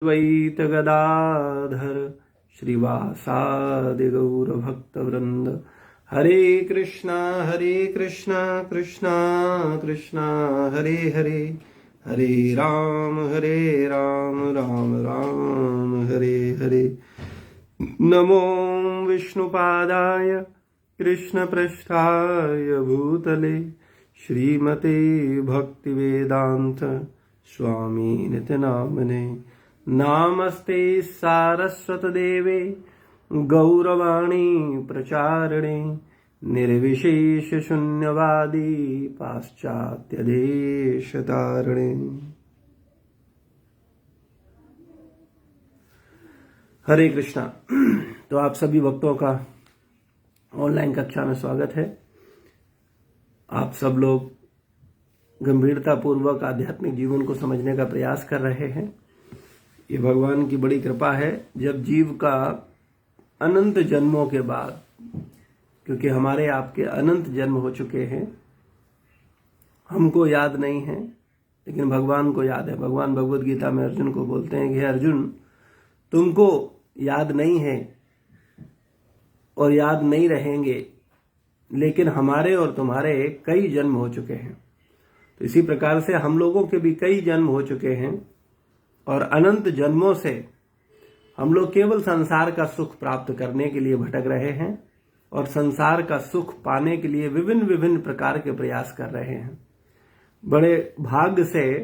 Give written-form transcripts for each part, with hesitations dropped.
द्वैत गदाधर श्रीवासादि गौर भक्तवृंद। हरे कृष्णा कृष्णा कृष्णा हरे हरे, हरे राम राम राम हरे हरे। नमो विष्णुपादाय कृष्णपृष्ठाय भूतले श्रीमते भक्तिवेदांत स्वामी नित्यनामने। नामस्ते सारस्वतदेवे गौरवाणी प्रचारिणे निर्विशेष शून्यवादी पाश्चात्य देश तारिणे। हरे कृष्णा। तो आप सभी भक्तों का ऑनलाइन कक्षा में स्वागत है। आप सब लोग गंभीरता पूर्वक आध्यात्मिक जीवन को समझने का प्रयास कर रहे हैं। ये भगवान की बड़ी कृपा है। जब जीव का अनंत जन्मों के बाद, क्योंकि हमारे आपके अनंत जन्म हो चुके हैं, हमको याद नहीं है लेकिन भगवान को याद है। भगवान भगवद गीता में अर्जुन को बोलते हैं कि अर्जुन, तुमको याद नहीं है और याद नहीं रहेंगे, लेकिन हमारे और तुम्हारे कई जन्म हो चुके हैं। तो इसी प्रकार से हम लोगों के भी कई जन्म हो चुके हैं और अनंत जन्मों से हम लोग केवल संसार का सुख प्राप्त करने के लिए भटक रहे हैं और संसार का सुख पाने के लिए विभिन्न विभिन्न प्रकार के प्रयास कर रहे हैं। बड़े भाग्य से,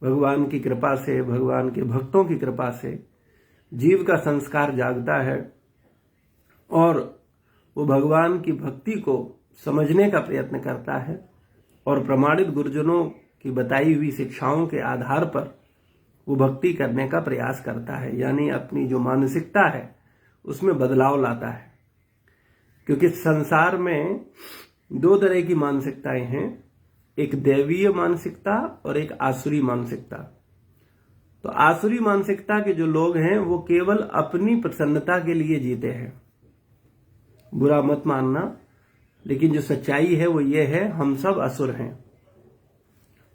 भगवान की कृपा से, भगवान के भक्तों की कृपा से जीव का संस्कार जागता है और वो भगवान की भक्ति को समझने का प्रयत्न करता है और प्रमाणित गुरुजनों की बताई हुई शिक्षाओं के आधार पर वो भक्ति करने का प्रयास करता है, यानी अपनी जो मानसिकता है उसमें बदलाव लाता है। क्योंकि संसार में दो तरह की मानसिकताएं हैं, एक दैवीय मानसिकता और एक आसुरी मानसिकता। तो आसुरी मानसिकता के जो लोग हैं वो केवल अपनी प्रसन्नता के लिए जीते हैं। बुरा मत मानना, लेकिन जो सच्चाई है वो ये है, हम सब असुर हैं,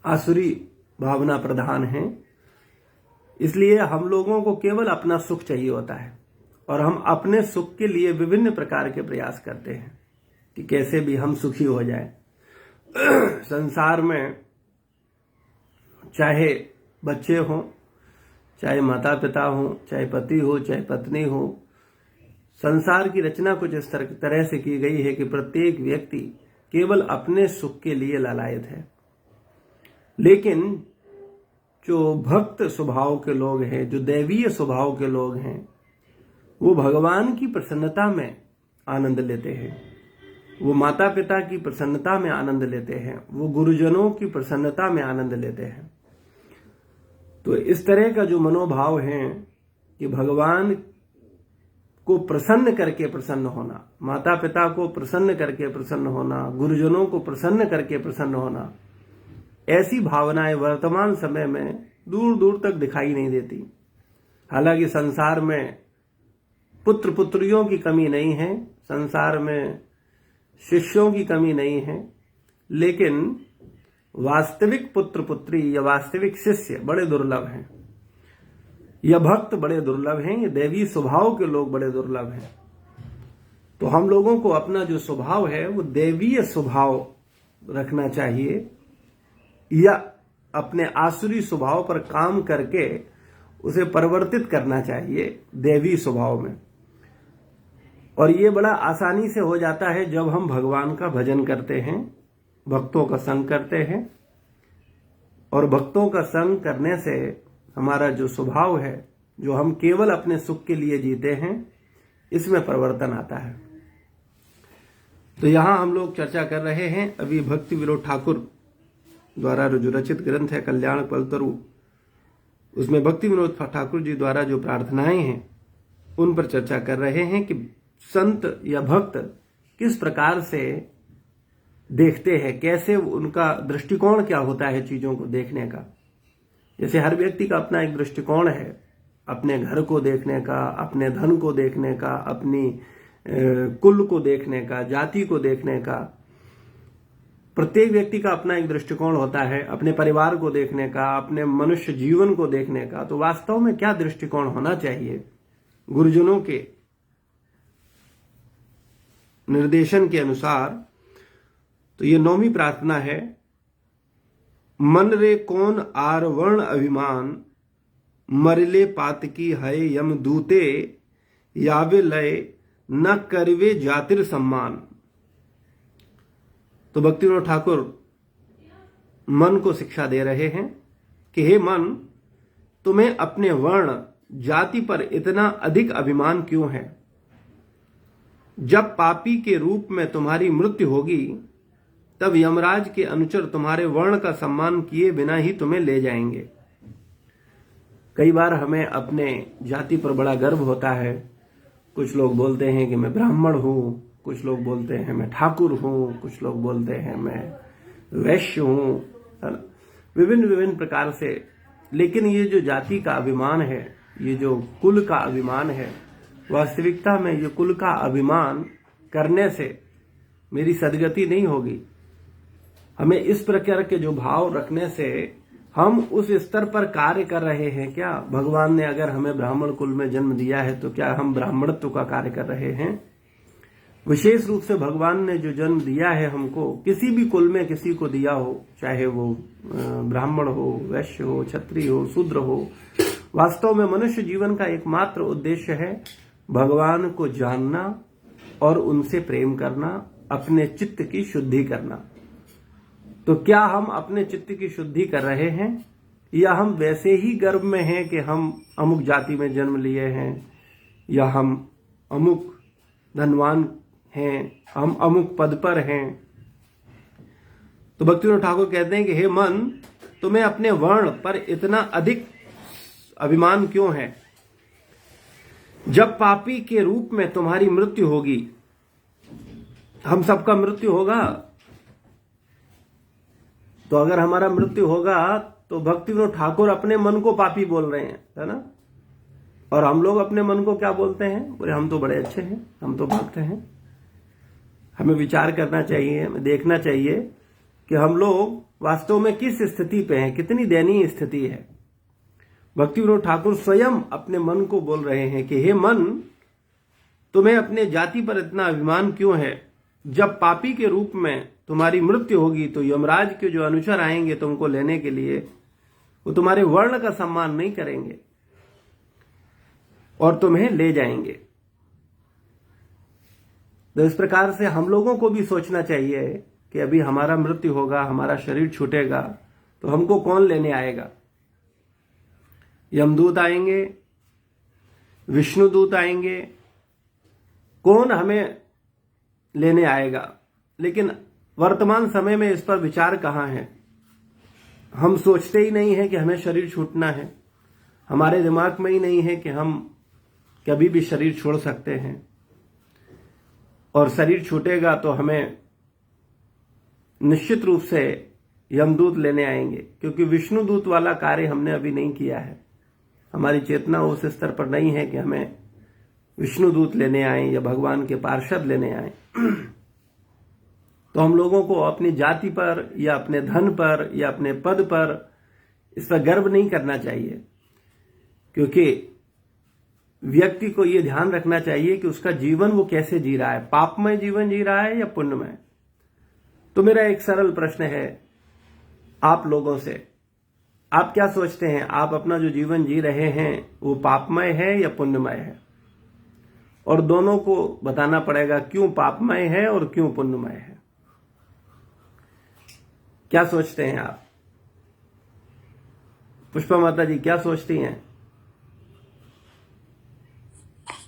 आसुरी भावना प्रधान हैं। इसलिए हम लोगों को केवल अपना सुख चाहिए होता है और हम अपने सुख के लिए विभिन्न प्रकार के प्रयास करते हैं कि कैसे भी हम सुखी हो जाएं। संसार में चाहे बच्चे हों, चाहे माता पिता हों, चाहे पति हो, चाहे पत्नी हो, संसार की रचना कुछ इस तरह से की गई है कि प्रत्येक व्यक्ति केवल अपने सुख के लिए लालायित है। लेकिन जो भक्त स्वभाव के लोग हैं, जो दैवीय स्वभाव के लोग हैं, वो भगवान की प्रसन्नता में आनंद लेते हैं, वो माता पिता की प्रसन्नता में आनंद लेते हैं, वो गुरुजनों की प्रसन्नता में आनंद लेते हैं। तो इस तरह का जो मनोभाव है कि भगवान को प्रसन्न करके प्रसन्न होना, माता पिता को प्रसन्न करके प्रसन्न होना, गुरुजनों को प्रसन्न करके प्रसन्न होना, ऐसी भावनाएं वर्तमान समय में दूर दूर तक दिखाई नहीं देती। हालांकि संसार में पुत्र पुत्रियों की कमी नहीं है, संसार में शिष्यों की कमी नहीं है, लेकिन वास्तविक पुत्र पुत्री या वास्तविक शिष्य बड़े दुर्लभ हैं, यह भक्त बड़े दुर्लभ हैं, ये दैवी स्वभाव के लोग बड़े दुर्लभ हैं। तो हम लोगों को अपना जो स्वभाव है वो दैवीय स्वभाव रखना चाहिए या अपने आसुरी स्वभाव पर काम करके उसे परिवर्तित करना चाहिए दैवी स्वभाव में। और ये बड़ा आसानी से हो जाता है जब हम भगवान का भजन करते हैं, भक्तों का संग करते हैं। और भक्तों का संग करने से हमारा जो स्वभाव है, जो हम केवल अपने सुख के लिए जीते हैं, इसमें परिवर्तन आता है। तो यहां हम लोग चर्चा कर रहे हैं अभी भक्ति विनोद ठाकुर द्वारा जो रचित ग्रंथ है कल्याण कल्पतरु, उसमें भक्ति विनोद ठाकुर जी द्वारा जो प्रार्थनाएं हैं उन पर चर्चा कर रहे हैं कि संत या भक्त किस प्रकार से देखते हैं, कैसे उनका दृष्टिकोण क्या होता है चीजों को देखने का। जैसे हर व्यक्ति का अपना एक दृष्टिकोण है, अपने घर को देखने का, अपने धन को देखने का, अपनी कुल को देखने का, जाति को देखने का। प्रत्येक व्यक्ति का अपना एक दृष्टिकोण होता है अपने परिवार को देखने का, अपने मनुष्य जीवन को देखने का। तो वास्तव में क्या दृष्टिकोण होना चाहिए? गुरुजनों के निर्देशन के अनुसार तो ये 9वीं प्रार्थना है। मन रे कौन आरवर्ण अभिमान, मरले पातकी है यम दूते, यावे लय न करवे जातिर सम्मान। तो भक्तिविनोद ठाकुर मन को शिक्षा दे रहे हैं कि हे मन, तुम्हें अपने वर्ण जाति पर इतना अधिक अभिमान क्यों है? जब पापी के रूप में तुम्हारी मृत्यु होगी तब यमराज के अनुचर तुम्हारे वर्ण का सम्मान किए बिना ही तुम्हें ले जाएंगे। कई बार हमें अपने जाति पर बड़ा गर्व होता है। कुछ लोग बोलते हैं कि मैं ब्राह्मण हूं, कुछ लोग बोलते हैं मैं ठाकुर हूं, कुछ लोग बोलते हैं मैं वैश्य हूं, है ना, विभिन्न विभिन्न प्रकार से। लेकिन ये जो जाति का अभिमान है, ये जो कुल का अभिमान है, वास्तविकता में ये कुल का अभिमान करने से मेरी सदगति नहीं होगी। हमें इस प्रकार के जो भाव रखने से हम उस स्तर पर कार्य कर रहे हैं क्या? भगवान ने अगर हमें ब्राह्मण कुल में जन्म दिया है तो क्या हम ब्राह्मणत्व का कार्य कर रहे हैं? विशेष रूप से भगवान ने जो जन्म दिया है हमको, किसी भी कुल में किसी को दिया हो, चाहे वो ब्राह्मण हो, वैश्य हो, क्षत्रिय हो, शूद्र हो, वास्तव में मनुष्य जीवन का एकमात्र उद्देश्य है भगवान को जानना और उनसे प्रेम करना, अपने चित्त की शुद्धि करना। तो क्या हम अपने चित्त की शुद्धि कर रहे हैं, या हम वैसे ही गर्व में हैं कि हम अमुक जाति में जन्म लिए हैं, या हम अमुक धनवान हैं, हम अमुक पद पर हैं? तो भक्तिविनोद ठाकुर कहते हैं कि हे मन, तुम्हें अपने वर्ण पर इतना अधिक अभिमान क्यों है? जब पापी के रूप में तुम्हारी मृत्यु होगी, हम सबका मृत्यु होगा। तो अगर हमारा मृत्यु होगा तो भक्तिविनोद ठाकुर अपने मन को पापी बोल रहे हैं, है ना? और हम लोग अपने मन को क्या बोलते हैं? बोले हम तो बड़े अच्छे हैं, हम तो भक्त हैं। हमें विचार करना चाहिए, हमें देखना चाहिए कि हम लोग वास्तव में किस स्थिति पे हैं, कितनी दयनीय स्थिति है। भक्तिविनोद ठाकुर स्वयं अपने मन को बोल रहे हैं कि हे मन, तुम्हें अपने जाति पर इतना अभिमान क्यों है? जब पापी के रूप में तुम्हारी मृत्यु होगी तो यमराज के जो अनुचर आएंगे तुमको लेने के लिए, वो तुम्हारे वर्ण का सम्मान नहीं करेंगे और तुम्हें ले जाएंगे। तो इस प्रकार से हम लोगों को भी सोचना चाहिए कि अभी हमारा मृत्यु होगा, हमारा शरीर छूटेगा, तो हमको कौन लेने आएगा? यमदूत आएंगे, विष्णुदूत आएंगे, कौन हमें लेने आएगा? लेकिन वर्तमान समय में इस पर विचार कहाँ है? हम सोचते ही नहीं है कि हमें शरीर छूटना है। हमारे दिमाग में ही नहीं है कि हम कभी भी शरीर छोड़ सकते हैं, और शरीर छूटेगा तो हमें निश्चित रूप से यमदूत लेने आएंगे, क्योंकि विष्णुदूत वाला कार्य हमने अभी नहीं किया है। हमारी चेतना उस स्तर पर नहीं है कि हमें विष्णुदूत लेने आए या भगवान के पार्षद लेने आए। तो हम लोगों को अपनी जाति पर या अपने धन पर या अपने पद पर इस पर गर्व नहीं करना चाहिए, क्योंकि व्यक्ति को यह ध्यान रखना चाहिए कि उसका जीवन वो कैसे जी रहा है, पापमय जीवन जी रहा है या पुण्यमय। तो मेरा एक सरल प्रश्न है आप लोगों से, आप क्या सोचते हैं? आप अपना जो जीवन जी रहे हैं वो पापमय है या पुण्यमय है? और दोनों को बताना पड़ेगा क्यों पापमय है और क्यों पुण्यमय है। क्या सोचते हैं आप? पुष्पा माता जी क्या सोचती हैं?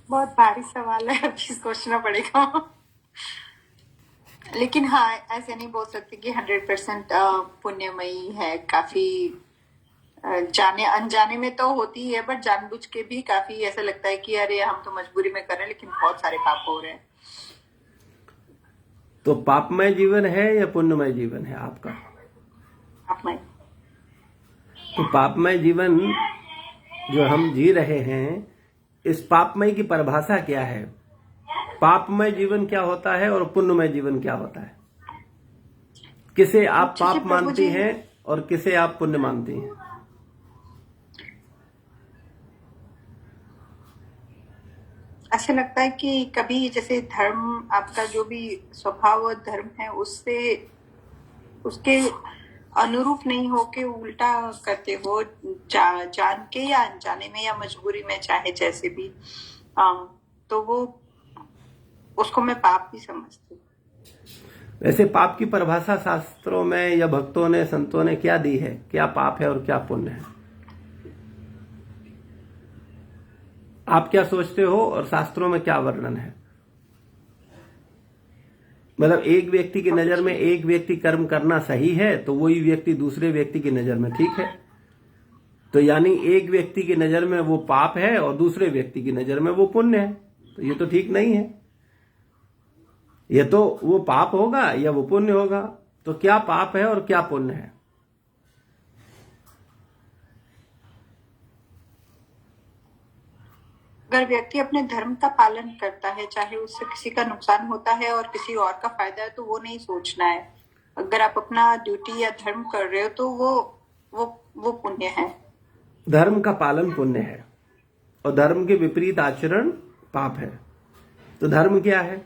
बहुत भारी सवाल है, अभी सोचना पड़ेगा। लेकिन हाँ, ऐसे नहीं बोल सकते कि 100% पुण्यमयी है। काफी जाने अनजाने में तो होती है, बट जानबूझ के भी काफी ऐसा लगता है कि अरे हम तो मजबूरी में कर रहे हैं, लेकिन बहुत सारे पाप हो रहे हैं। तो पापमय जीवन है या पुण्यमय जीवन है आपका? पापमय। तो पापमय जीवन जो हम जी रहे हैं, इस पापमय की परिभाषा क्या है? पापमय जीवन क्या होता है और पुण्यमय जीवन क्या होता है? किसे आप जी जी पाप प्रभु मानती जी। हैं और किसे आप पुण्य मानती हैं? ऐसे लगता है कि कभी जैसे धर्म आपका जो भी स्वभाव और धर्म है उससे उसके अनुरूप नहीं होके उल्टा करते हो, जान के या अनजाने में या मजबूरी में, चाहे जैसे भी, तो वो उसको मैं पाप भी समझती हूँ। वैसे पाप की परिभाषा शास्त्रों में या भक्तों ने, संतों ने क्या दी है? क्या पाप है और क्या पुण्य है? आप क्या सोचते हो और शास्त्रों में क्या वर्णन है? मतलब एक व्यक्ति की नजर में एक व्यक्ति कर्म करना सही है तो वही व्यक्ति दूसरे व्यक्ति की नजर में ठीक है, तो यानी एक व्यक्ति की नजर में वो पाप है और दूसरे व्यक्ति की नजर में वो पुण्य है, तो ये तो ठीक नहीं है। ये तो वो पाप होगा या वो पुण्य होगा। तो क्या पाप है और क्या पुण्य है? अगर व्यक्ति अपने धर्म का पालन करता है, चाहे उससे किसी का नुकसान होता है और किसी और का फायदा है, तो वो नहीं सोचना है। अगर आप अपना ड्यूटी या धर्म कर रहे हो तो वो पुण्य है। धर्म का पालन पुण्य है और धर्म के विपरीत आचरण पाप है। तो धर्म क्या है?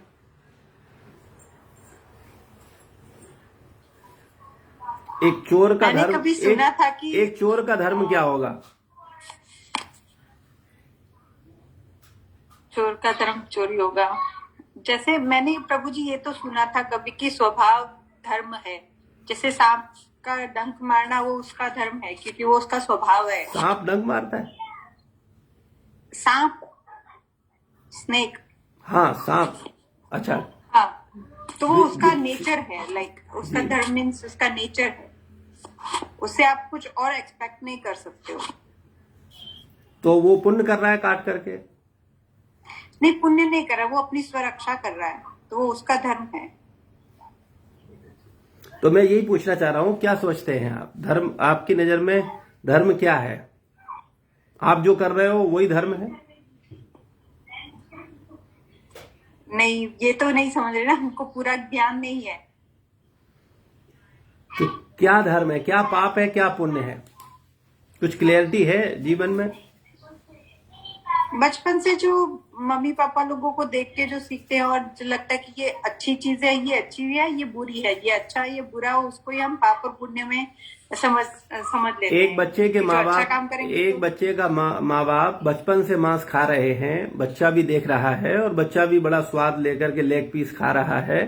एक चोर का मैंने धर्म, कभी सुना था कि एक चोर का धर्म क्या होगा? चोर का धर्म चोरी होगा। जैसे मैंने प्रभु जी ये तो सुना था कभी कि स्वभाव धर्म है। जैसे सांप का डंक मारना वो उसका धर्म है क्योंकि वो उसका स्वभाव है। सांप डंक मारता है? सांप, स्नेक। हाँ सांप, अच्छा। हाँ, तो वो वि- उसका वि- नेचर है, लाइक उसका जी, धर्म मीन्स उसका नेचर है। उससे आप कुछ और एक्सपेक्ट नहीं कर सकते हो। तो वो पुण्य कर रहा है काट करके? नहीं, पुण्य नहीं कर रहा, वो अपनी स्वरक्षा कर रहा है, तो वो उसका धर्म है। तो मैं यही पूछना चाह रहा हूं, क्या सोचते हैं आप? धर्म आपकी नजर में धर्म क्या है? आप जो कर रहे हो वही धर्म है? नहीं, ये तो नहीं समझ रहे ना, हमको पूरा ज्ञान नहीं है। तो क्या धर्म है, क्या पाप है, क्या पुण्य है? कुछ क्लियरिटी है जीवन में? बचपन से जो मम्मी पापा लोगों को देख के जो सीखते हैं और जो लगता है कि ये अच्छी चीज है, ये अच्छी है, ये बुरी है, ये अच्छा है, ये बुरा है, उसको ही हम पाप और पुण्य में समझ लेते हैं। एक बच्चे के कि जो माँ अच्छा बाप, काम करेंगे एक तो बच्चे का माँ बाप बचपन से मांस खा रहे हैं, बच्चा भी देख रहा है और बच्चा भी बड़ा स्वाद लेकर के लेग पीस खा रहा है,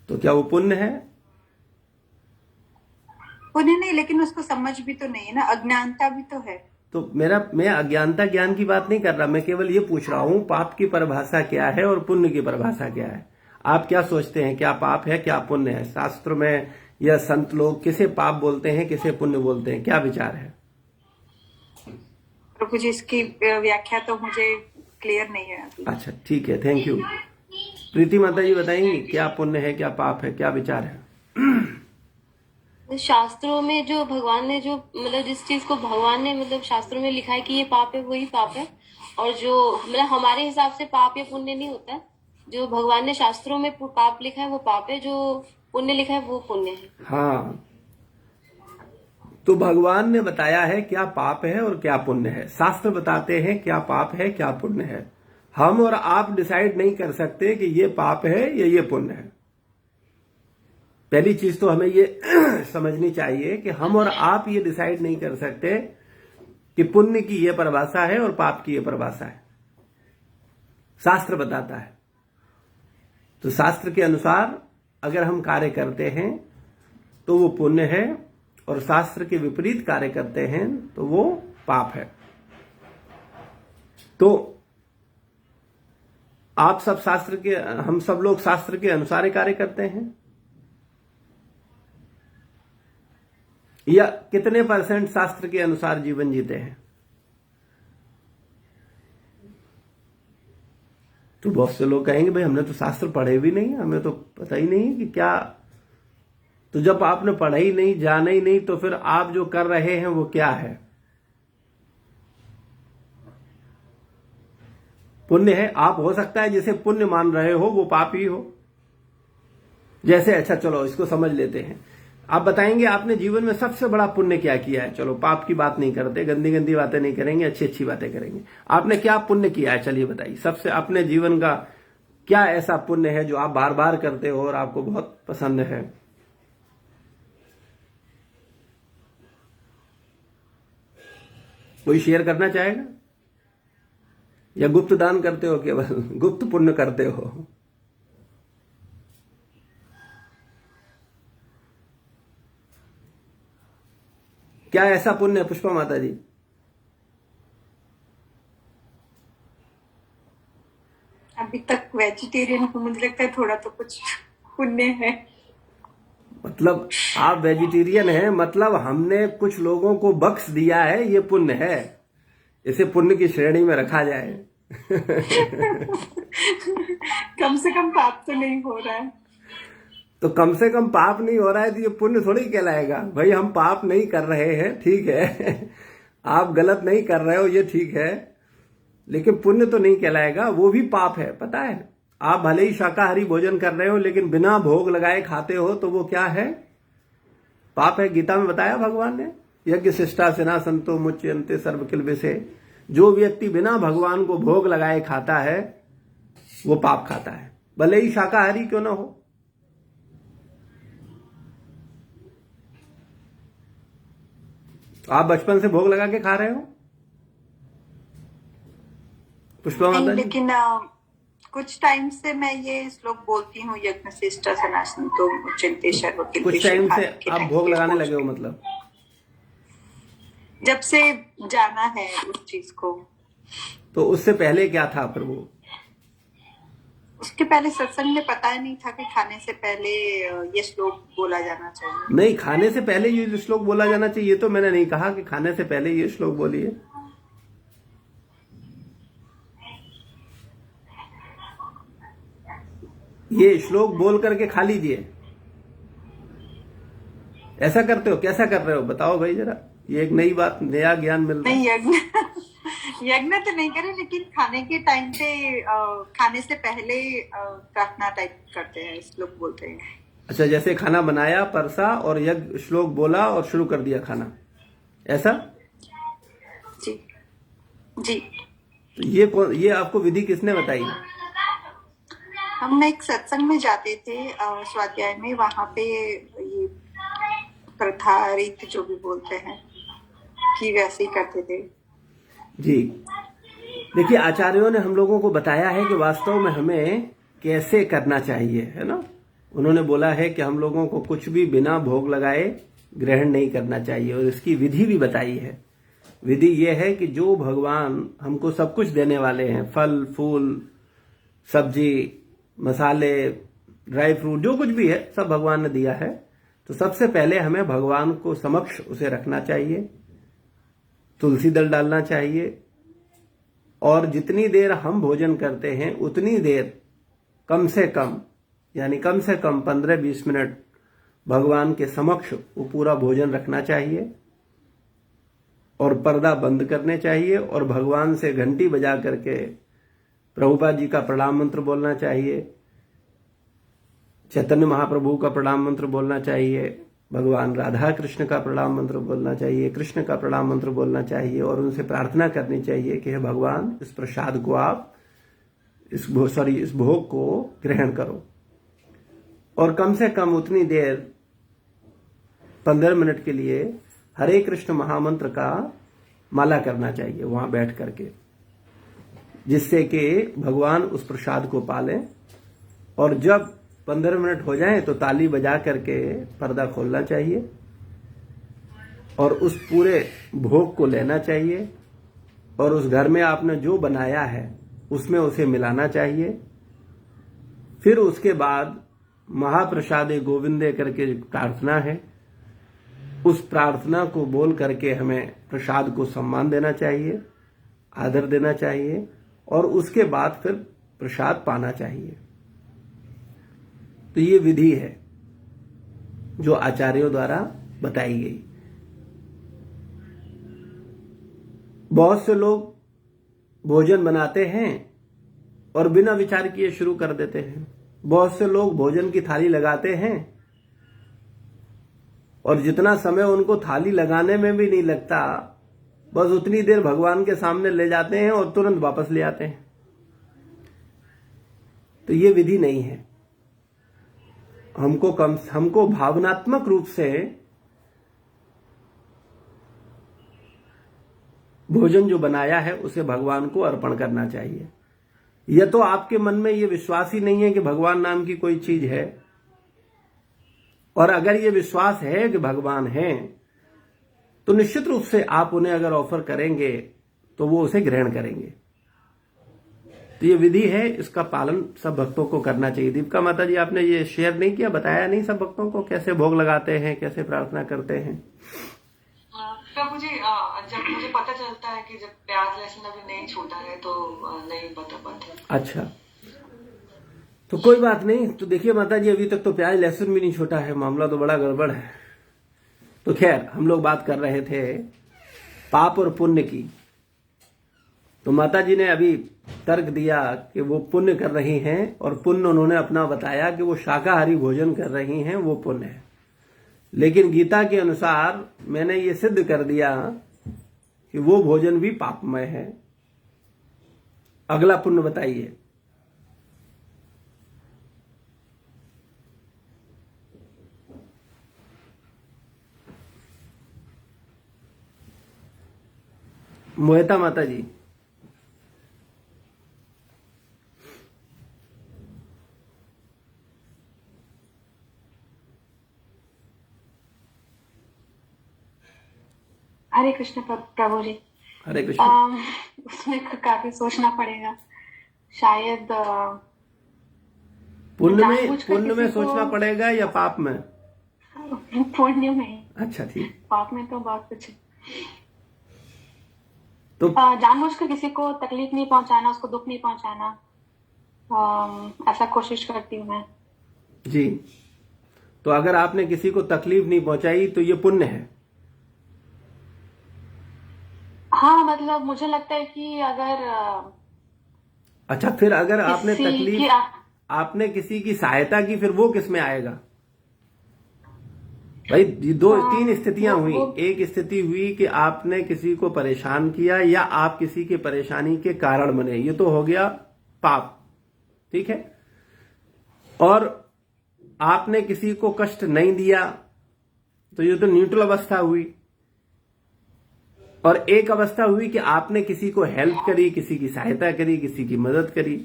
तो क्या वो पुण्य है? पुण्य नहीं, लेकिन उसको समझ भी तो नहीं है ना, अज्ञानता भी तो है। तो मैं अज्ञानता ज्ञान की बात नहीं कर रहा, मैं केवल ये पूछ रहा हूं पाप की परिभाषा क्या है और पुण्य की परिभाषा क्या है? आप क्या सोचते हैं, क्या पाप है, क्या पुण्य है? शास्त्र में या संत लोग किसे पाप बोलते हैं, किसे पुण्य बोलते हैं, क्या विचार है? प्रभु जी, इसकी व्याख्या तो मुझे क्लियर नहीं है अभी। अच्छा ठीक है, थैंक यू। प्रीति माता जी बताएंगी क्या पुण्य है, क्या पाप है, क्या विचार है? शास्त्रों में जो भगवान ने जो मतलब जिस चीज को भगवान ने मतलब शास्त्रों में लिखा है कि ये पाप है वही पाप है, और जो मतलब हमारे हिसाब से पाप या पुण्य नहीं होता है। जो भगवान ने शास्त्रों में पाप लिखा है वो पाप है, जो पुण्य लिखा है वो पुण्य है। हाँ, तो भगवान ने बताया है क्या पाप है और क्या पुण्य है, शास्त्र बताते हैं क्या पाप है क्या पुण्य है। हम और आप डिसाइड नहीं कर सकते कि ये पाप है या ये पुण्य है। पहली चीज तो हमें ये समझनी चाहिए कि हम और आप ये डिसाइड नहीं कर सकते कि पुण्य की ये परिभाषा है और पाप की ये परिभाषा है, शास्त्र बताता है। तो शास्त्र के अनुसार अगर हम कार्य करते हैं तो वो पुण्य है, और शास्त्र के विपरीत कार्य करते हैं तो वो पाप है। तो आप सब शास्त्र के, हम सब लोग शास्त्र के अनुसार ही कार्य करते हैं, या कितने % शास्त्र के अनुसार जीवन जीते हैं? तो बहुत से लोग कहेंगे भाई हमने तो शास्त्र पढ़े भी नहीं, हमें तो पता ही नहीं कि क्या। तो जब आपने पढ़ा ही नहीं, जाना ही नहीं, तो फिर आप जो कर रहे हैं वो क्या है? पुण्य है। आप हो सकता है जिसे पुण्य मान रहे हो वो पापी हो, जैसे, अच्छा चलो इसको समझ लेते हैं। आप बताएंगे आपने जीवन में सबसे बड़ा पुण्य क्या किया है? चलो पाप की बात नहीं करते, गंदी गंदी बातें नहीं करेंगे, अच्छी अच्छी बातें करेंगे। आपने क्या पुण्य किया है? चलिए बताइए, सबसे अपने जीवन का क्या ऐसा पुण्य है जो आप बार बार करते हो और आपको बहुत पसंद है? कोई शेयर करना चाहेगा? या गुप्त दान करते हो, केवल गुप्त पुण्य करते हो? क्या ऐसा पुण्य है पुष्पा माता जी? अभी तक वेजिटेरियन हूँ, मुझे लगता है थोड़ा तो कुछ पुण्य है। मतलब आप वेजिटेरियन हैं, मतलब हमने कुछ लोगों को बख्श दिया है, ये पुण्य है। इसे पुण्य की श्रेणी में रखा जाए। कम से कम पाप तो नहीं हो रहा है। तो कम से कम पाप नहीं हो रहा है तो ये पुण्य थोड़ी कहलाएगा। भाई हम पाप नहीं कर रहे हैं, ठीक है, आप गलत नहीं कर रहे हो, ये ठीक है, लेकिन पुण्य तो नहीं कहलाएगा, वो भी पाप है। पता है, आप भले ही शाकाहारी भोजन कर रहे हो लेकिन बिना भोग लगाए खाते हो तो वो क्या है? पाप है। गीता में बताया भगवान ने, यज्ञ शिष्टा सेना संतो मुच्यन्ते सर्व किल विषे। जो व्यक्ति बिना भगवान को भोग लगाए खाता है वो पाप खाता है, भले ही शाकाहारी क्यों ना हो। आप बचपन से भोग लगा के खा रहे हो पुष्पा नहीं, माता जी? लेकिन कुछ टाइम से मैं ये श्लोक बोलती हूँ, यज्ञ शिष्टा सेना संतो मुच्यन्ते सर्व किल कुछ विषे। टाइम से खाने के आप टाइम भोग पे लगाने बोल लगे हो चुकी। मतलब? जब से जाना है उस चीज को। तो उससे पहले क्या था प्रभु? उसके पहले सत्संग में पता ही नहीं था कि खाने से पहले ये श्लोक बोला जाना चाहिए। नहीं, खाने से पहले ये श्लोक बोला जाना चाहिए, ये तो मैंने नहीं कहा कि खाने से पहले ये श्लोक बोलिए। ये श्लोक बोल करके खा लीजिए। ऐसा करते हो? कैसा कर रहे हो बताओ भाई जरा, ये एक नई बात, नया ज्ञान मिल रहा है। नहीं, यज्ञ तो नहीं करे, लेकिन खाने के टाइम पे खाने से पहले प्रार्थना टाइप करते हैं, श्लोक बोलते हैं। अच्छा, जैसे खाना बनाया, परसा और यज्ञ श्लोक बोला और शुरू कर दिया खाना, ऐसा? जी जी। तो ये आपको विधि किसने बताई? हम एक सत्संग में जाते थे स्वाध्याय में, वहां पे ये प्रथा रीत जो भी बोलते हैं कि वैसे ही करते थे। जी, देखिए आचार्यों ने हम लोगों को बताया है कि वास्तव में हमें कैसे करना चाहिए, है ना। उन्होंने बोला है कि हम लोगों को कुछ भी बिना भोग लगाए ग्रहण नहीं करना चाहिए, और इसकी विधि भी बताई है। विधि यह है कि जो भगवान हमको सब कुछ देने वाले हैं, फल फूल सब्जी मसाले ड्राई फ्रूट जो कुछ भी है सब भगवान ने दिया है, तो सबसे पहले हमें भगवान को समक्ष उसे रखना चाहिए, तुलसी दल डालना चाहिए, और जितनी देर हम भोजन करते हैं उतनी देर कम से कम, यानी कम से कम 15-20 मिनट भगवान के समक्ष वो पूरा भोजन रखना चाहिए, और पर्दा बंद करने चाहिए, और भगवान से घंटी बजा करके प्रभुपाद जी का प्रणाम मंत्र बोलना चाहिए, चैतन्य महाप्रभु का प्रणाम मंत्र बोलना चाहिए, भगवान राधा कृष्ण का प्रणाम मंत्र बोलना चाहिए, कृष्ण का प्रणाम मंत्र बोलना चाहिए, और उनसे प्रार्थना करनी चाहिए कि हे भगवान, इस प्रसाद को आप इस भोग को ग्रहण करो। और कम से कम उतनी देर 15 मिनट के लिए हरे कृष्ण महामंत्र का माला करना चाहिए वहां बैठ करके, जिससे कि भगवान उस प्रसाद को पालें। और जब 15 मिनट हो जाएं तो ताली बजा करके पर्दा खोलना चाहिए, और उस पूरे भोग को लेना चाहिए, और उस घर में आपने जो बनाया है उसमें उसे मिलाना चाहिए। फिर उसके बाद महाप्रसादे गोविंदे करके प्रार्थना है, उस प्रार्थना को बोल करके हमें प्रसाद को सम्मान देना चाहिए, आदर देना चाहिए, और उसके बाद फिर प्रसाद पाना चाहिए। तो ये विधि है जो आचार्यों द्वारा बताई गई। बहुत से लोग भोजन बनाते हैं और बिना विचार किए शुरू कर देते हैं, बहुत से लोग भोजन की थाली लगाते हैं और जितना समय उनको थाली लगाने में भी नहीं लगता, बस उतनी देर भगवान के सामने ले जाते हैं और तुरंत वापस ले आते हैं। तो ये विधि नहीं है। हमको भावनात्मक रूप से भोजन जो बनाया है उसे भगवान को अर्पण करना चाहिए। यह तो आपके मन में यह विश्वास ही नहीं है कि भगवान नाम की कोई चीज है, और अगर ये विश्वास है कि भगवान है तो निश्चित रूप से आप उन्हें अगर ऑफर करेंगे तो वो उसे ग्रहण करेंगे। तो ये विधि है, इसका पालन सब भक्तों को करना चाहिए। दीपिका माता जी, आपने ये शेयर नहीं किया, बताया नहीं सब भक्तों को कैसे भोग लगाते हैं, कैसे प्रार्थना करते हैं? प्रभु जी, जब मुझे पता चलता है कि जब प्याज लहसुन अभी नहीं छूटा है तो नहीं बता पाते। अच्छा, तो कोई बात नहीं। तो देखिए माता जी, अभी तक तो प्याज लहसुन भी नहीं छूटा है, मामला तो बड़ा गड़बड़ है। तो खैर, हम लोग बात कर रहे थे पाप और पुण्य की। तो माता जी ने अभी तर्क दिया कि वो पुण्य कर रही हैं, और पुण्य उन्होंने अपना बताया कि वो शाकाहारी भोजन कर रही हैं, वो पुण्य है। लेकिन गीता के अनुसार मैंने ये सिद्ध कर दिया कि वो भोजन भी पापमय है। अगला पुण्य बताइए। मोहिता माता जी, हरे कृष्ण प्रभु जी। हरे कृष्ण। उसमें काफी सोचना पड़ेगा शायद। पुण्य में किसी सोचना पड़ेगा या पाप में? पुण्य में। अच्छा, ठीक। पाप में तो बहुत कुछ है। तो जानबूझकर किसी को तकलीफ नहीं पहुंचाना, उसको दुख नहीं पहुंचाना, ऐसा कोशिश करती हूँ मैं जी। तो अगर आपने किसी को तकलीफ नहीं पहुंचाई तो ये पुण्य है। हाँ, मतलब मुझे लगता है कि अगर अच्छा, फिर अगर आपने किसी तकलीफ की आपने किसी की सहायता की, फिर वो किस में आएगा भाई? ये तीन स्थितियां हुई। एक स्थिति हुई कि आपने किसी को परेशान किया या आप किसी के परेशानी के कारण बने, ये तो हो गया पाप, ठीक है। और आपने किसी को कष्ट नहीं दिया तो ये तो न्यूट्रल अवस्था हुई। और एक अवस्था हुई कि आपने किसी को हेल्प करी, किसी की सहायता करी, किसी की मदद करी,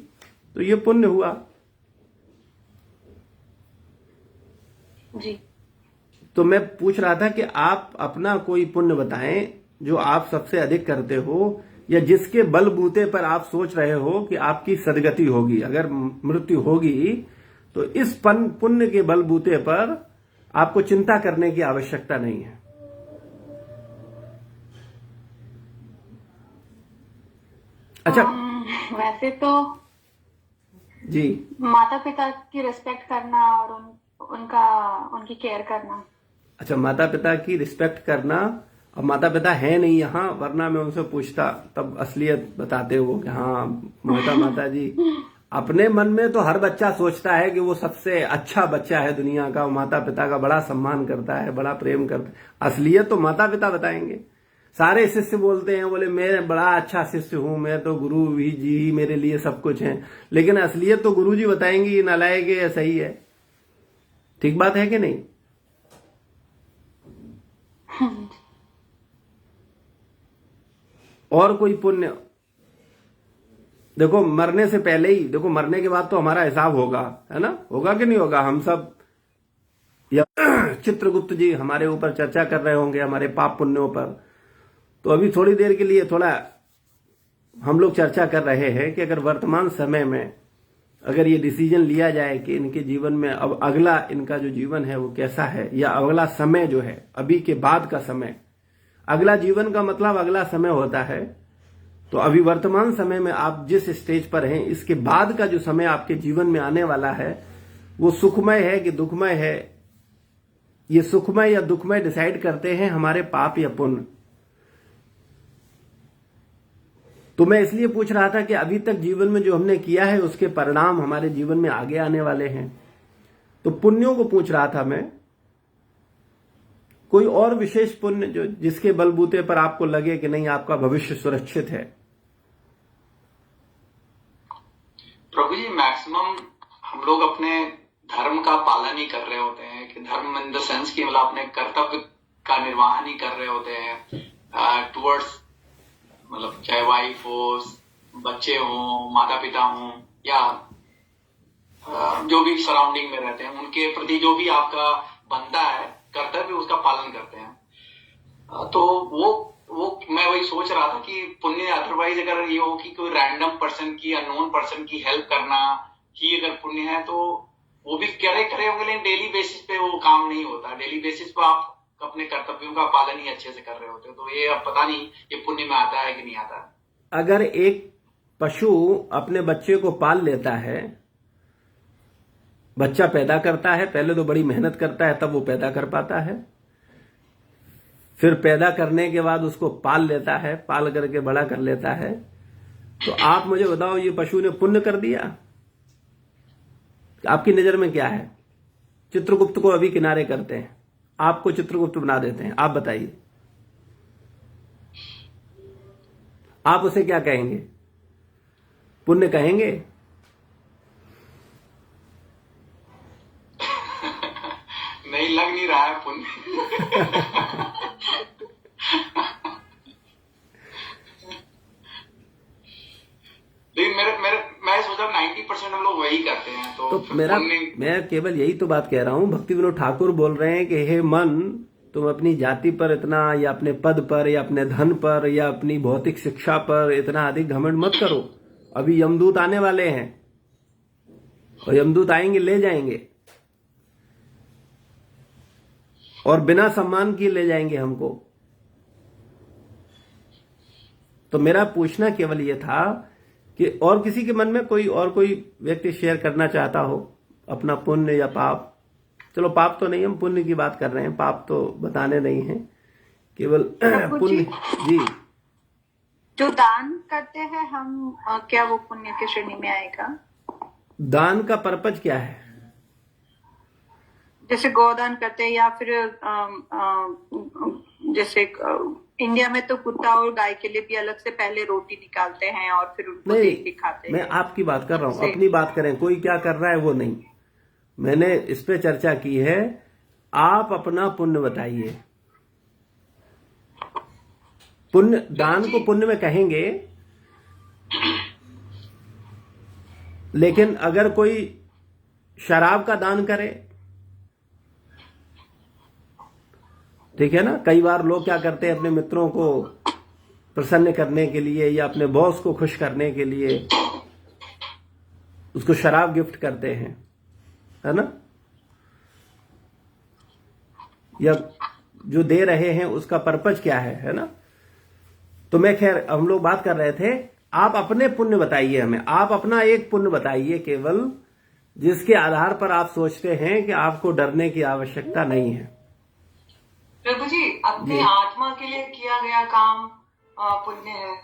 तो ये पुण्य हुआ। जी। तो मैं पूछ रहा था कि आप अपना कोई पुण्य बताएं जो आप सबसे अधिक करते हो, या जिसके बलबूते पर आप सोच रहे हो कि आपकी सदगति होगी, अगर मृत्यु होगी तो इस पुण्य के बलबूते पर आपको चिंता करने की आवश्यकता नहीं है। अच्छा, वैसे तो जी, माता पिता की रिस्पेक्ट करना और उनकी केयर करना। अच्छा, माता पिता की रिस्पेक्ट करना। अब माता पिता है नहीं यहाँ, वरना मैं उनसे पूछता, तब असलियत बताते हो कि हाँ मोहिता माता जी, अपने मन में तो हर बच्चा सोचता है कि वो सबसे अच्छा बच्चा है दुनिया का, वो माता पिता का बड़ा सम्मान करता है, बड़ा प्रेम करता है। असलियत तो माता पिता बताएंगे। सारे शिष्य बोलते हैं, बोले मैं बड़ा अच्छा शिष्य हूं, मैं तो गुरु भी जी ही मेरे लिए सब कुछ है, लेकिन असलियत तो गुरु जी बताएंगे ये नालायक है या सही है। ठीक बात है कि नहीं? और कोई पुण्य देखो, मरने से पहले ही देखो, मरने के बाद तो हमारा हिसाब होगा, है ना? होगा कि नहीं होगा? हम सब या चित्रगुप्त जी हमारे ऊपर चर्चा कर रहे होंगे हमारे पाप पुण्यों पर। तो अभी थोड़ी देर के लिए थोड़ा हम लोग चर्चा कर रहे हैं कि अगर वर्तमान समय में अगर ये डिसीजन लिया जाए कि इनके जीवन में अब अगला इनका जो जीवन है वो कैसा है, या अगला समय जो है अभी के बाद का समय, अगला जीवन का मतलब अगला समय होता है। तो अभी वर्तमान समय में आप जिस स्टेज पर हैं, इसके बाद का जो समय आपके जीवन में आने वाला है वो सुखमय है कि दुखमय है, ये सुखमय या दुखमय डिसाइड करते हैं हमारे पाप या पुण्य। तो मैं इसलिए पूछ रहा था कि अभी तक जीवन में जो हमने किया है उसके परिणाम हमारे जीवन में आगे आने वाले हैं। तो पुण्यों को पूछ रहा था मैं, कोई और विशेष पुण्य जो जिसके बलबूते पर आपको लगे कि नहीं आपका भविष्य सुरक्षित है। प्रभु जी, मैक्सिमम हम लोग अपने धर्म का पालन ही कर रहे होते हैं, कि धर्म इन द सेंस कि मतलब अपने कर्तव्य का निर्वाहन ही कर रहे होते हैं टुवर्ड्स, मतलब चाहे वाइफ हो, बच्चे हो, माता पिता हो, या जो भी सराउंडिंग में रहते हैं उनके प्रति जो भी आपका बनता है कर्तव्य उसका पालन करते हैं। तो वो मैं वही सोच रहा था कि पुण्य अदरवाइज अगर ये हो कि कोई रैंडम पर्सन की, अननोन पर्सन की हेल्प करना ही अगर पुण्य है तो वो भी करे होंगे, लेकिन डेली बेसिस पे वो काम नहीं होता। डेली बेसिस पे आप अपने कर्तव्यों का पालन ही अच्छे से कर रहे होते हो, तो ये अब पता नहीं ये पुण्य में आता है कि नहीं आता है। अगर एक पशु अपने बच्चे को पाल लेता है, बच्चा पैदा करता है, पहले तो बड़ी मेहनत करता है तब वो पैदा कर पाता है, फिर पैदा करने के बाद उसको पाल लेता है, पाल करके बड़ा कर लेता है, तो आप मुझे बताओ ये पशु ने पुण्य कर दिया? आपकी नजर में क्या है? चित्रगुप्त को अभी किनारे करते हैं, आपको चित्रगुप्त बना देते हैं, आप बताइए आप उसे क्या कहेंगे? पुण्य कहेंगे? नहीं, लग नहीं रहा है पुण्य। लेकिन मैं सोचा 90% हम लोग वही करते हैं, तो मैं केवल यही तो बात कह रहा हूं। भक्ति विनोद ठाकुर बोल रहे हैं कि हे मन, तुम अपनी जाति पर इतना, या अपने पद पर, या अपने धन पर, या अपनी भौतिक शिक्षा पर इतना अधिक घमंड मत करो। अभी यमदूत आने वाले हैं और यमदूत आएंगे, ले जाएंगे और बिना सम्मान किए ले जाएंगे हमको। तो मेरा पूछना केवल यह था कि और किसी के मन में कोई व्यक्ति शेयर करना चाहता हो अपना पुण्य या पाप? चलो पाप तो नहीं, हम पुण्य की बात कर रहे हैं, पाप तो बताने नहीं है, केवल पुण्य। जी, जो दान करते हैं हम, क्या वो पुण्य की श्रेणी में आएगा? दान का पर्पज क्या है? जैसे गोदान करते हैं, या फिर जैसे इंडिया में तो कुत्ता और गाय के लिए भी अलग से पहले रोटी निकालते हैं और फिर उनको देख के खाते हैं। मैं आपकी बात कर रहा हूँ, अपनी बात करें, कोई क्या कर रहा है वो नहीं। मैंने इस पे चर्चा की है, आप अपना पुण्य बताइए। पुण्य, दान को पुण्य में कहेंगे, लेकिन अगर कोई शराब का दान करे, ठीक है ना, कई बार लोग क्या करते हैं, अपने मित्रों को प्रसन्न करने के लिए या अपने बॉस को खुश करने के लिए उसको शराब गिफ्ट करते हैं, है ना, या जो दे रहे हैं उसका पर्पज क्या है ना। तो मैं खैर, हम लोग बात कर रहे थे, आप अपने पुण्य बताइए हमें, आप अपना एक पुण्य बताइए केवल, जिसके आधार पर आप सोचते हैं कि आपको डरने की आवश्यकता नहीं है। प्रभु जी, अपनी आत्मा के लिए किया गया काम पुण्य है।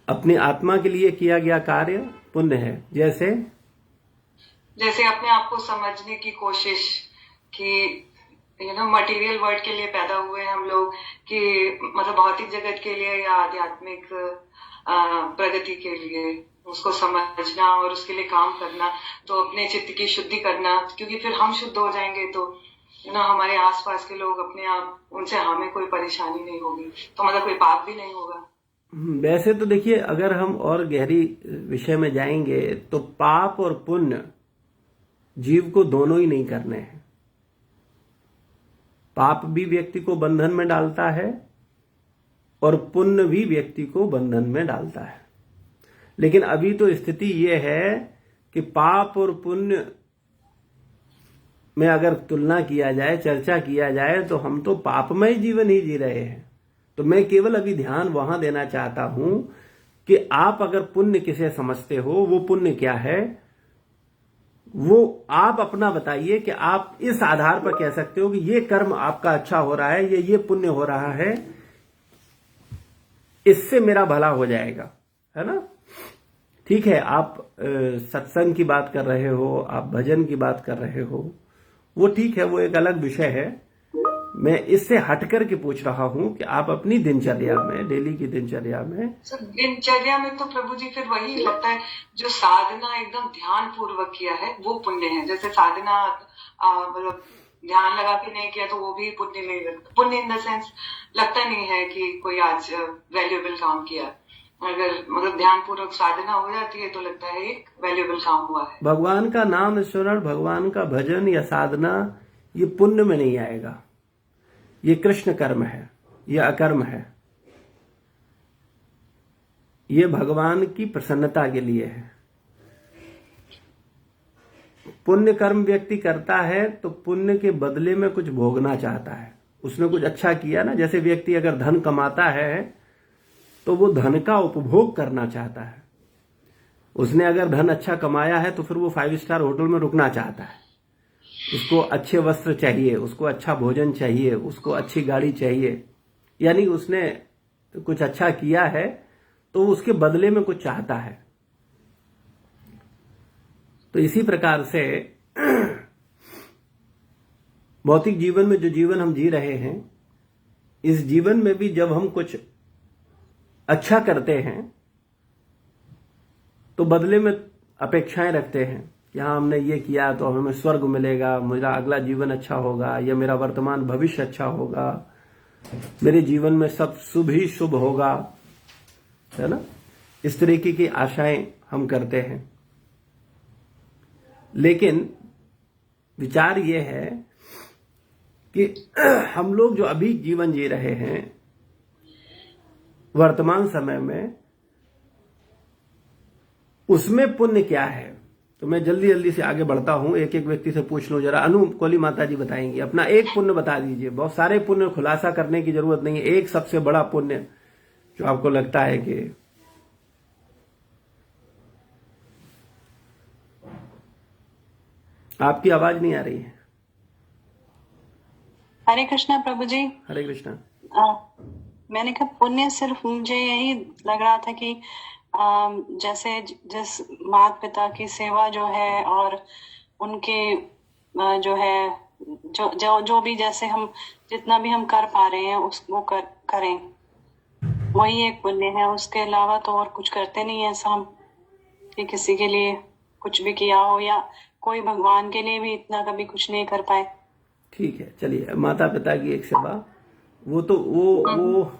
अपनी आत्मा के लिए किया गया कार्य पुण्य है। जैसे अपने आप को समझने की कोशिश कि मटेरियल वर्ल्ड के लिए पैदा हुए हम लोग, कि मतलब भौतिक जगत के लिए या आध्यात्मिक प्रगति के लिए उसको समझना और उसके लिए काम करना, तो अपने चित्त की शुद्धि करना, क्योंकि फिर हम शुद्ध हो जाएंगे तो हमारे आसपास के लोग अपने आप, उनसे हमें कोई परेशानी नहीं होगी, तो मतलब कोई पाप भी नहीं होगा। वैसे तो देखिए, अगर हम और गहरी विषय में जाएंगे तो पाप और पुण्य जीव को दोनों ही नहीं करने हैं। पाप भी व्यक्ति को बंधन में डालता है और पुण्य भी व्यक्ति को बंधन में डालता है। लेकिन अभी तो स्थिति यह है कि पाप और पुण्य में अगर तुलना किया जाए, चर्चा किया जाए, तो हम तो पापमय जीवन ही जी रहे हैं। तो मैं केवल अभी ध्यान वहां देना चाहता हूं कि आप अगर पुण्य किसे समझते हो, वो पुण्य क्या है, वो आप अपना बताइए कि आप इस आधार पर कह सकते हो कि ये कर्म आपका अच्छा हो रहा है, ये पुण्य हो रहा है। इससे मेरा भला हो जाएगा, है ना। ठीक है, आप सत्संग की बात कर रहे हो, आप भजन की बात कर रहे हो, वो ठीक है, वो एक अलग विषय है। मैं इससे हट करके पूछ रहा हूं कि आप अपनी दिनचर्या में, डेली की दिनचर्या में, सर दिनचर्या में तो प्रभु जी फिर वही लगता है जो साधना एकदम ध्यान पूर्वक किया है वो पुण्य है। जैसे साधना मतलब ध्यान लगा के नहीं किया तो वो भी पुण्य नहीं लगता। पुण्य इन द सेंस लगता नहीं है कि कोई आज वैल्यूएबल काम किया। अगर मतलब ध्यान पूर्वक साधना हो जाती है तो लगता है एक वैल्यूएबल काम हुआ है। भगवान का नाम स्मरण, भगवान का भजन या साधना, ये पुण्य में नहीं आएगा, ये कृष्ण कर्म है, ये अकर्म है, ये भगवान की प्रसन्नता के लिए है। पुण्य कर्म व्यक्ति करता है तो पुण्य के बदले में कुछ भोगना चाहता है, उसने कुछ अच्छा किया ना। जैसे व्यक्ति अगर धन कमाता है तो वो धन का उपभोग करना चाहता है। उसने अगर धन अच्छा कमाया है तो फिर वो 5 स्टार होटल में रुकना चाहता है, उसको अच्छे वस्त्र चाहिए, उसको अच्छा भोजन चाहिए, उसको अच्छी गाड़ी चाहिए। यानी उसने कुछ अच्छा किया है तो उसके बदले में कुछ चाहता है। तो इसी प्रकार से भौतिक जीवन में जो जीवन हम जी रहे हैं, इस जीवन में भी जब हम कुछ अच्छा करते हैं तो बदले में अपेक्षाएं रखते हैं कि हाँ हमने ये किया तो हमें स्वर्ग मिलेगा, मेरा अगला जीवन अच्छा होगा, या मेरा वर्तमान भविष्य अच्छा होगा, मेरे जीवन में सब शुभ ही शुभ होगा, है ना। इस तरीके की आशाएं हम करते हैं। लेकिन विचार ये है कि हम लोग जो अभी जीवन जी रहे हैं वर्तमान समय में, उसमें पुण्य क्या है। तो मैं जल्दी जल्दी से आगे बढ़ता हूं, एक एक व्यक्ति से पूछ लूं जरा। अनु कोली माता जी बताएंगी, अपना एक पुण्य बता दीजिए। बहुत सारे पुण्य खुलासा करने की जरूरत नहीं है, एक सबसे बड़ा पुण्य जो आपको लगता है कि आपकी आवाज नहीं आ रही है। हरे कृष्णा प्रभु जी। हरे कृष्णा। मैंने कहा पुण्य सिर्फ मुझे यही लग रहा था कि जैसे जिस माता पिता की सेवा जो है और उनके जो है जो भी जैसे हम जितना भी हम कर पा रहे हैं उसको करें, वही एक पुण्य है। उसके अलावा तो और कुछ करते नहीं है ऐसा हम कि किसी के लिए कुछ भी किया हो या कोई भगवान के लिए भी इतना कभी कुछ नहीं कर पाए। ठीक है, चलिए माता पिता की एक सेवा, वो तो वो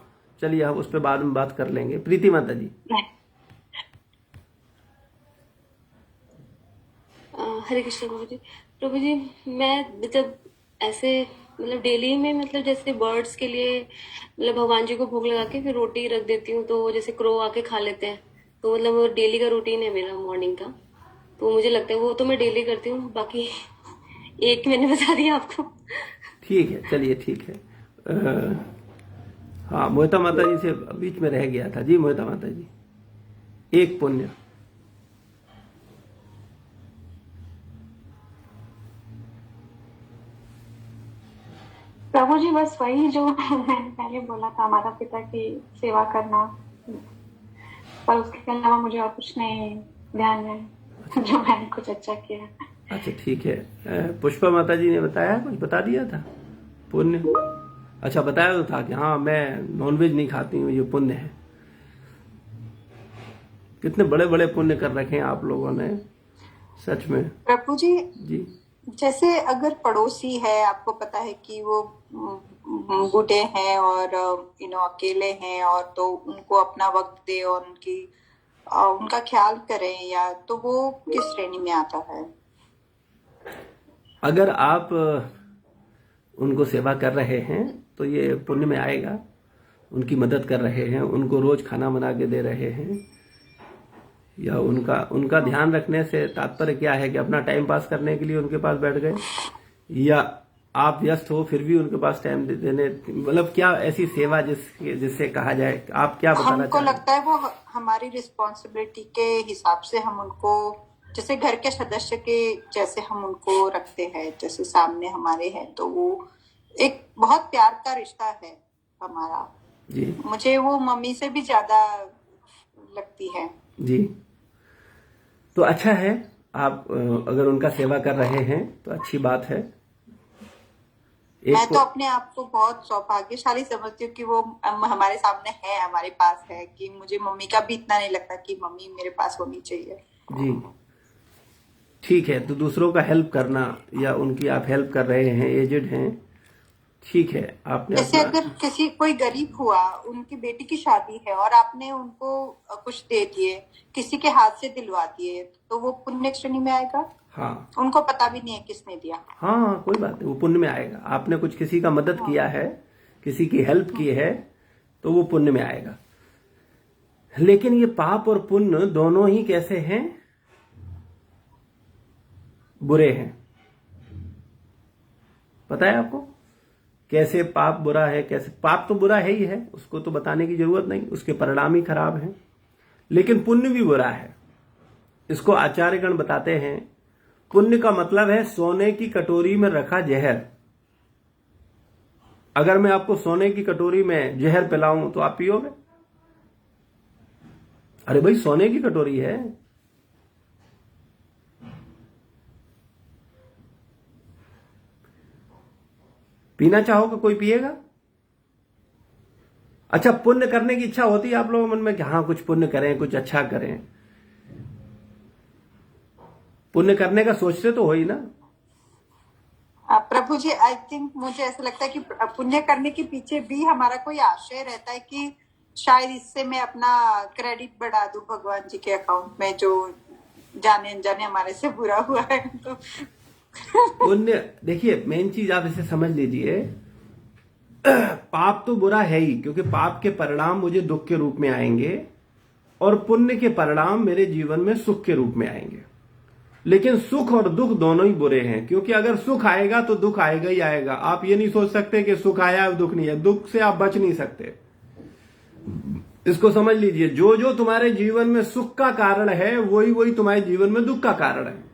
चलिए हम उस पर बाद में बात कर लेंगे। प्रीति माता जी। हरे कृष्ण प्रभु जी, मैं जब ऐसे मतलब डेली में मतलब जैसे बर्ड्स के लिए मतलब भगवान जी को भोग लगा के फिर रोटी रख देती हूँ, तो जैसे क्रो आके खा लेते हैं, तो मतलब वो डेली का रूटीन है मेरा मॉर्निंग का। तो मुझे लगता है वो तो मैं डेली करती हूँ, बाकी एक मैंने बता दिया आपको। ठीक है, चलिए ठीक है। हाँ, मोहिता माता जी से बीच में रह गया था। जी मोहिता माता जी, एक पुण्य। प्रभु जी बस वही जो मैंने पहले बोला था, माता पिता की सेवा करना, पर उसके अलावा मुझे और कुछ नहीं ध्यान है जो मैंने कुछ अच्छा किया। अच्छा ठीक है। पुष्पा माता जी ने बताया, कुछ बता दिया था पुण्य। अच्छा बताया तो था कि हाँ मैं नॉनवेज नहीं खाती हूँ, ये पुण्य है। कितने बड़े बड़े पुण्य कर रखे हैं आप लोगों ने सच में। प्रभु जी, जी जैसे अगर पड़ोसी है, आपको पता है कि वो बूढ़े हैं और अकेले हैं, और तो उनको अपना वक्त दे और उनका ख्याल करें, या तो वो किस श्रेणी में आता है? अगर आप उनको सेवा कर रहे हैं तो ये पुण्य में आएगा। उनकी मदद कर रहे हैं, उनको रोज खाना बना के दे रहे हैं, या उनका ध्यान रखने से तात्पर्य क्या है कि अपना टाइम पास करने के लिए उनके पास बैठ गए, या आप व्यस्त हो फिर भी उनके पास टाइम देने, मतलब क्या ऐसी सेवा जिससे कहा जाए, आप क्या बताना चाहते हैं? हमको लगता है वो हमारी रिस्पॉन्सिबिलिटी के हिसाब से हम उनको जैसे घर के सदस्य के जैसे हम उनको रखते हैं, जैसे सामने हमारे हैं, तो वो एक बहुत प्यार का रिश्ता है हमारा। जी मुझे वो मम्मी से भी ज्यादा लगती है। जी। तो अच्छा है, आप अगर उनका सेवा कर रहे हैं तो अच्छी बात है। मैं एक तो अपने आप को बहुत सौभाग्यशाली समझती हूँ कि वो हमारे सामने है, हमारे पास है, कि मुझे मम्मी का भी इतना नहीं लगता कि मम्मी मेरे पास होनी चाहिए। जी ठीक है, तो दूसरों का हेल्प करना या उनकी आप हेल्प कर रहे हैं, एजेड हैं, ठीक है, आपने जैसे अपना। अगर किसी कोई गरीब हुआ, उनकी बेटी की शादी है और आपने उनको कुछ दे दिए, किसी के हाथ से दिलवा दिए, तो वो पुण्य श्रेणी में आएगा। हाँ उनको पता भी नहीं है किसने दिया। हाँ, कोई बात नहीं, वो पुण्य में आएगा। आपने कुछ किसी का मदद किया है, किसी की हेल्प की है, तो वो पुण्य में आएगा। लेकिन ये पाप और पुण्य दोनों ही कैसे हैं? बुरे हैं। पता है आपको कैसे पाप बुरा है? कैसे पाप तो बुरा है ही है, उसको तो बताने की जरूरत नहीं, उसके परिणाम ही खराब हैं। लेकिन पुण्य भी बुरा है। इसको आचार्यगण बताते हैं, पुण्य का मतलब है सोने की कटोरी में रखा जहर। अगर मैं आपको सोने की कटोरी में जहर पिलाऊं तो आप पियोगे? अरे भाई, सोने की कटोरी है। पीना चाहोगे, कोई पिएगा? अच्छा, पुण्य करने की इच्छा होती है आप लोगों के मन में कि हाँ कुछ पुण्य करें, कुछ अच्छा करें। पुण्य करने का सोचते तो हो ही ना। प्रभु जी, आई थिंक मुझे ऐसा लगता है कि पुण्य करने के पीछे भी हमारा कोई आशय रहता है कि शायद इससे मैं अपना क्रेडिट बढ़ा दूं भगवान जी के अकाउंट में, जो जाने अनजाने हमारे से बुरा हुआ है। तो पुण्य, देखिए मेन चीज आप इसे समझ लीजिए, पाप तो बुरा है ही, क्योंकि पाप के परिणाम मुझे दुख के रूप में आएंगे और पुण्य के परिणाम मेरे जीवन में सुख के रूप में आएंगे। लेकिन सुख और दुख दोनों ही बुरे हैं, क्योंकि अगर सुख आएगा तो दुख आएगा ही आएगा। आप ये नहीं सोच सकते कि सुख आया और दुख नहीं है, दुख से आप बच नहीं सकते। इसको समझ लीजिए, जो जो तुम्हारे जीवन में सुख का कारण है वही वही तुम्हारे जीवन में दुख का कारण है।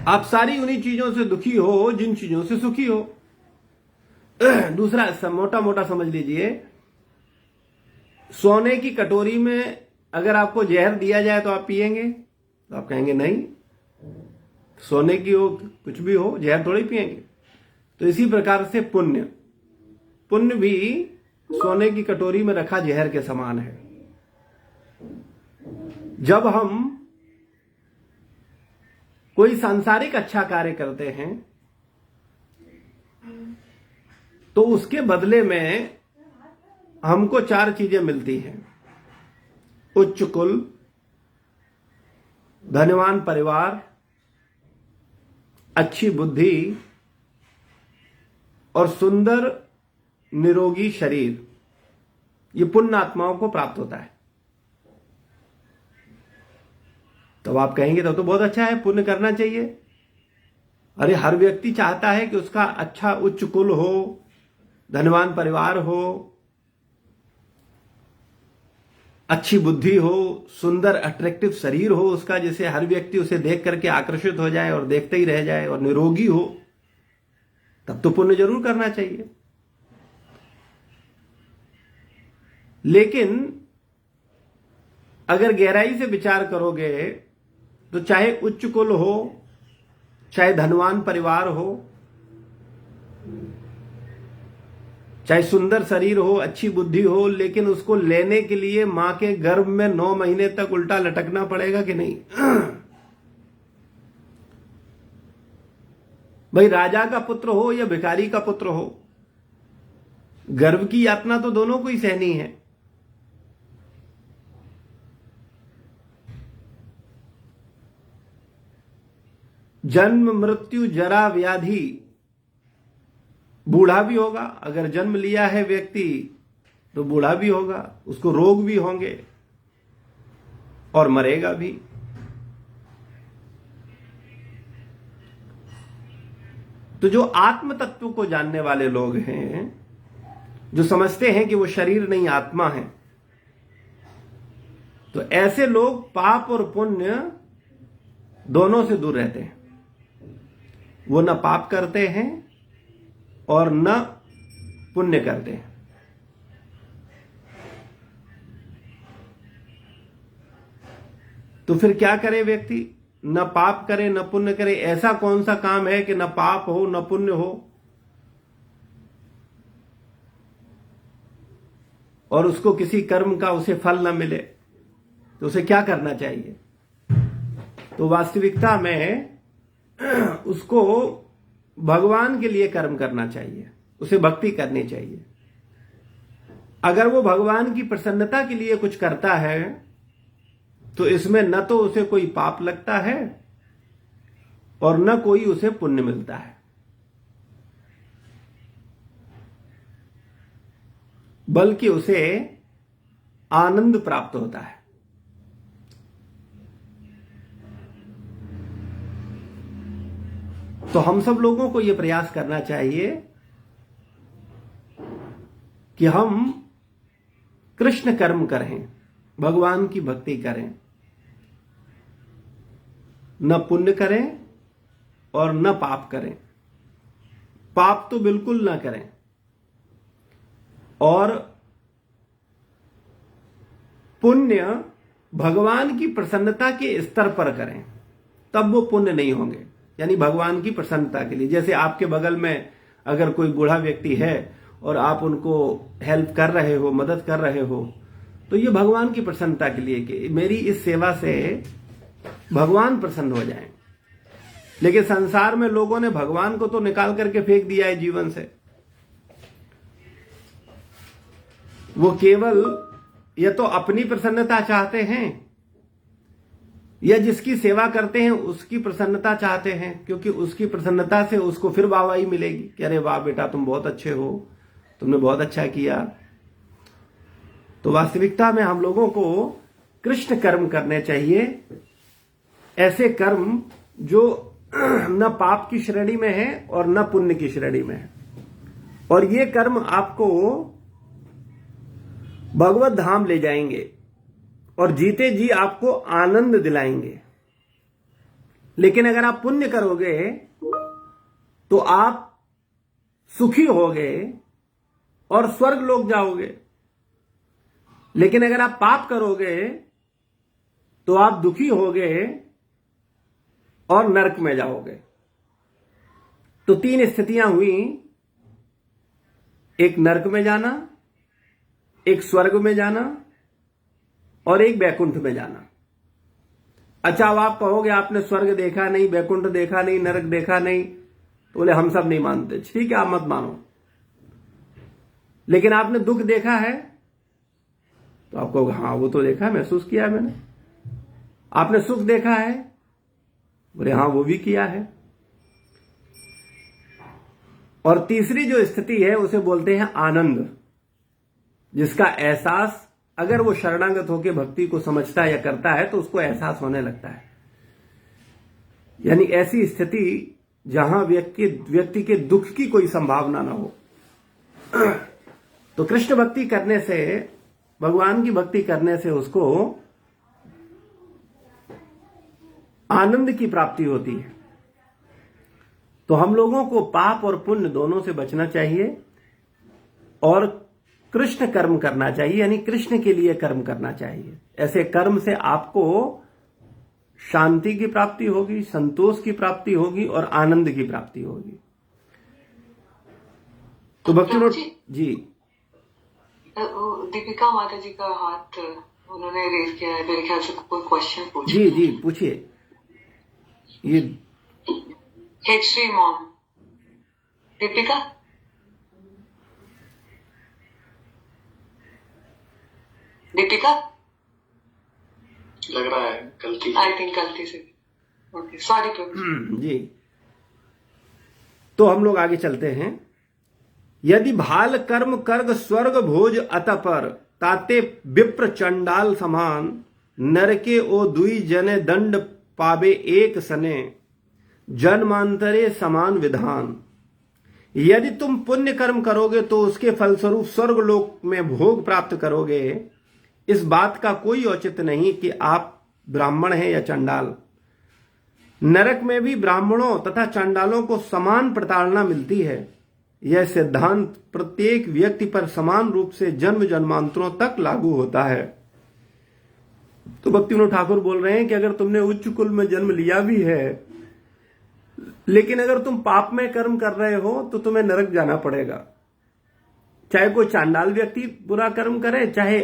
आप सारी उन्हीं चीजों से दुखी हो जिन चीजों से सुखी हो। दूसरा मोटा मोटा समझ लीजिए, सोने की कटोरी में अगर आपको जहर दिया जाए तो आप पिएंगे? तो आप कहेंगे नहीं, सोने की हो कुछ भी हो, जहर थोड़ी पिएंगे। तो इसी प्रकार से पुण्य भी सोने की कटोरी में रखा जहर के समान है। जब हम कोई सांसारिक अच्छा कार्य करते हैं तो उसके बदले में हमको 4 चीजें मिलती हैं: उच्च कुल, धनवान परिवार, अच्छी बुद्धि और सुंदर निरोगी शरीर। ये पुण्य आत्माओं को प्राप्त होता है। तो आप कहेंगे तो बहुत अच्छा है, पुण्य करना चाहिए। अरे हर व्यक्ति चाहता है कि उसका अच्छा उच्च कुल हो, धनवान परिवार हो, अच्छी बुद्धि हो, सुंदर अट्रैक्टिव शरीर हो उसका, जिसे हर व्यक्ति उसे देख करके आकर्षित हो जाए और देखते ही रह जाए, और निरोगी हो। तब तो पुण्य जरूर करना चाहिए। लेकिन अगर गहराई से विचार करोगे तो चाहे उच्च कुल हो, चाहे धनवान परिवार हो, चाहे सुंदर शरीर हो, अच्छी बुद्धि हो, लेकिन उसको लेने के लिए मां के गर्भ में 9 महीने तक उल्टा लटकना पड़ेगा कि नहीं? भाई, राजा का पुत्र हो या भिखारी का पुत्र हो, गर्भ की यातना तो दोनों को ही सहनी है। जन्म, मृत्यु, जरा, व्याधि, बूढ़ा भी होगा। अगर जन्म लिया है व्यक्ति तो बूढ़ा भी होगा, उसको रोग भी होंगे और मरेगा भी। तो जो आत्म तत्व को जानने वाले लोग हैं, जो समझते हैं कि वो शरीर नहीं आत्मा है, तो ऐसे लोग पाप और पुण्य दोनों से दूर रहते हैं। वो न पाप करते हैं और न पुण्य करते हैं। तो फिर क्या करे व्यक्ति? न पाप करे न पुण्य करे। ऐसा कौन सा काम है कि न पाप हो न पुण्य हो और उसको किसी कर्म का उसे फल न मिले? तो उसे क्या करना चाहिए? तो वास्तविकता में उसको भगवान के लिए कर्म करना चाहिए, उसे भक्ति करनी चाहिए। अगर वो भगवान की प्रसन्नता के लिए कुछ करता है तो इसमें न तो उसे कोई पाप लगता है और न कोई उसे पुण्य मिलता है, बल्कि उसे आनंद प्राप्त होता है। तो हम सब लोगों को यह प्रयास करना चाहिए कि हम कृष्ण कर्म करें, भगवान की भक्ति करें, न पुण्य करें और न पाप करें। पाप तो बिल्कुल न करें और पुण्य भगवान की प्रसन्नता के स्तर पर करें, तब वो पुण्य नहीं होंगे। यानी भगवान की प्रसन्नता के लिए, जैसे आपके बगल में अगर कोई बूढ़ा व्यक्ति है और आप उनको हेल्प कर रहे हो, मदद कर रहे हो, तो ये भगवान की प्रसन्नता के लिए कि मेरी इस सेवा से भगवान प्रसन्न हो जाएं। लेकिन संसार में लोगों ने भगवान को तो निकाल करके फेंक दिया है जीवन से। वो केवल या तो अपनी प्रसन्नता चाहते हैं या जिसकी सेवा करते हैं उसकी प्रसन्नता चाहते हैं, क्योंकि उसकी प्रसन्नता से उसको फिर वाहवाही मिलेगी कि अरे वाह बेटा तुम बहुत अच्छे हो, तुमने बहुत अच्छा किया। तो वास्तविकता में हम लोगों को कृष्ण कर्म करने चाहिए, ऐसे कर्म जो न पाप की श्रेणी में है और न पुण्य की श्रेणी में है। और ये कर्म आपको भगवत धाम ले जाएंगे और जीते जी आपको आनंद दिलाएंगे। लेकिन अगर आप पुण्य करोगे तो आप सुखी होगे और स्वर्ग लोक जाओगे। लेकिन अगर आप पाप करोगे तो आप दुखी होगे और नरक में जाओगे। तो तीन स्थितियां हुई, एक नरक में जाना, एक स्वर्ग में जाना और एक बैकुंठ में जाना। अच्छा, अब आप कहोगे आपने स्वर्ग देखा नहीं, बैकुंठ देखा नहीं, नरक देखा नहीं, तो बोले हम सब नहीं मानते। ठीक है, आप मत मानो। लेकिन आपने दुख देखा है तो आप कहोगे हाँ वो तो देखा है, महसूस किया है मैंने। आपने सुख देखा है, बोले हाँ वो भी किया है। और तीसरी जो स्थिति है उसे बोलते हैं आनंद, जिसका एहसास अगर वो शरणागत होकर भक्ति को समझता है या करता है तो उसको एहसास होने लगता है। यानी ऐसी स्थिति जहां व्यक्ति के दुख की कोई संभावना ना हो। तो कृष्ण भक्ति करने से, भगवान की भक्ति करने से उसको आनंद की प्राप्ति होती है। तो हम लोगों को पाप और पुण्य दोनों से बचना चाहिए और कृष्ण कर्म करना चाहिए, यानी कृष्ण के लिए कर्म करना चाहिए। ऐसे कर्म से आपको शांति की प्राप्ति होगी, संतोष की प्राप्ति होगी और आनंद की प्राप्ति होगी। तो भक्ति जी, दीपिका माता जी का हाथ उन्होंने रेज किया है, मेरे ख्याल से कोई क्वेश्चन पूछे। जी जी पूछिए। ये हेडश्री मॉम दीपिका, दीपिका लग रहा है गलती, आई थिंक गलती से। ओके, सॉरी प्रभु जी। तो हम लोग आगे चलते हैं। यदि भाल कर्म कर्ग स्वर्ग भोज अतपर ताते विप्र चंडाल समान नरके ओ दुई जने दंड पावे एक सने जन्मांतरे समान विधान। यदि तुम पुण्य कर्म करोगे तो उसके फलस्वरूप स्वर्ग लोक में भोग प्राप्त करोगे। इस बात का कोई औचित्य नहीं कि आप ब्राह्मण हैं या चंडाल। नरक में भी ब्राह्मणों तथा चंडालों को समान प्रताड़ना मिलती है। यह सिद्धांत प्रत्येक व्यक्ति पर समान रूप से जन्म जन्मांतरों तक लागू होता है। तो भक्ति विनोद ठाकुर बोल रहे हैं कि अगर तुमने उच्च कुल में जन्म लिया भी है, लेकिन अगर तुम पाप में कर्म कर रहे हो तो तुम्हें नरक जाना पड़ेगा। चाहे कोई चांडाल व्यक्ति बुरा कर्म करे, चाहे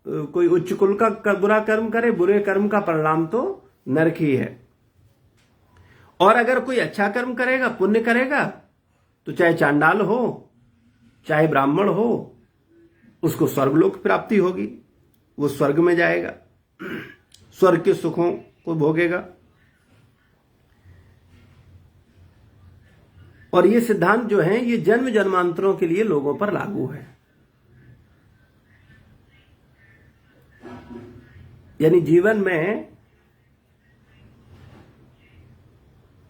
कोई उच्च कुल का बुरा कर्म करे, बुरे कर्म का परिणाम तो नरक ही है। और अगर कोई अच्छा कर्म करेगा, पुण्य करेगा, तो चाहे चांडाल हो चाहे ब्राह्मण हो, उसको स्वर्गलोक प्राप्ति होगी, वो स्वर्ग में जाएगा, स्वर्ग के सुखों को भोगेगा। और ये सिद्धांत जो है ये जन्म जन्मांतरों के लिए लोगों पर लागू है। यानी जीवन में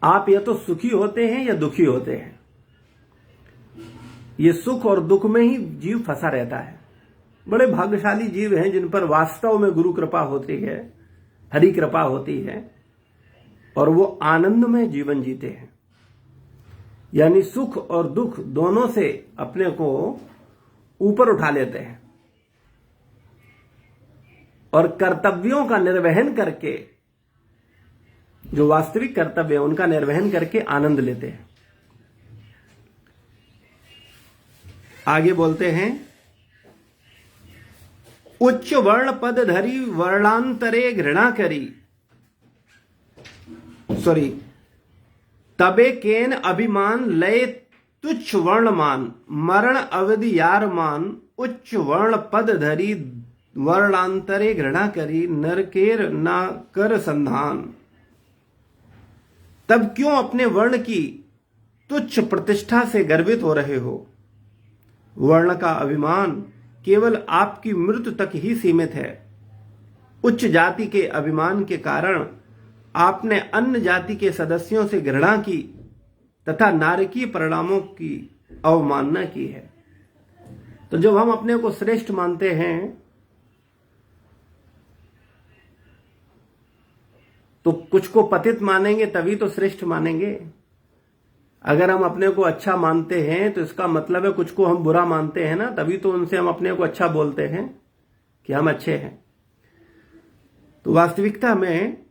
आप या तो सुखी होते हैं या दुखी होते हैं। ये सुख और दुख में ही जीव फंसा रहता है। बड़े भाग्यशाली जीव हैं जिन पर वास्तव में गुरु कृपा होती है, हरि कृपा होती है, और वो आनंद में जीवन जीते हैं। यानी सुख और दुख दोनों से अपने को ऊपर उठा लेते हैं और कर्तव्यों का निर्वहन करके, जो वास्तविक कर्तव्य है उनका निर्वहन करके आनंद लेते हैं। आगे बोलते हैं, उच्च वर्ण पद धरी वर्णांतरे घृणा करी, तबे केन अभिमान लय तुच्छ वर्ण मान, मरण अवधि यार मान, उच्च वर्ण पद धरी वर्णांतरे घृणा करी, नरकेर ना कर संधान। तब क्यों अपने वर्ण की तुच्छ प्रतिष्ठा से गर्वित हो रहे हो? वर्ण का अभिमान केवल आपकी मृत्यु तक ही सीमित है। उच्च जाति के अभिमान के कारण आपने अन्य जाति के सदस्यों से घृणा की तथा नारकीय परिणामों की अवमानना की है। तो जब हम अपने को श्रेष्ठ मानते हैं तो कुछ को पतित मानेंगे तभी तो श्रेष्ठ मानेंगे। अगर हम अपने को अच्छा मानते हैं तो इसका मतलब है कुछ को हम बुरा मानते हैं ना, तभी तो उनसे हम अपने को अच्छा बोलते हैं कि हम अच्छे हैं। तो वास्तविकता में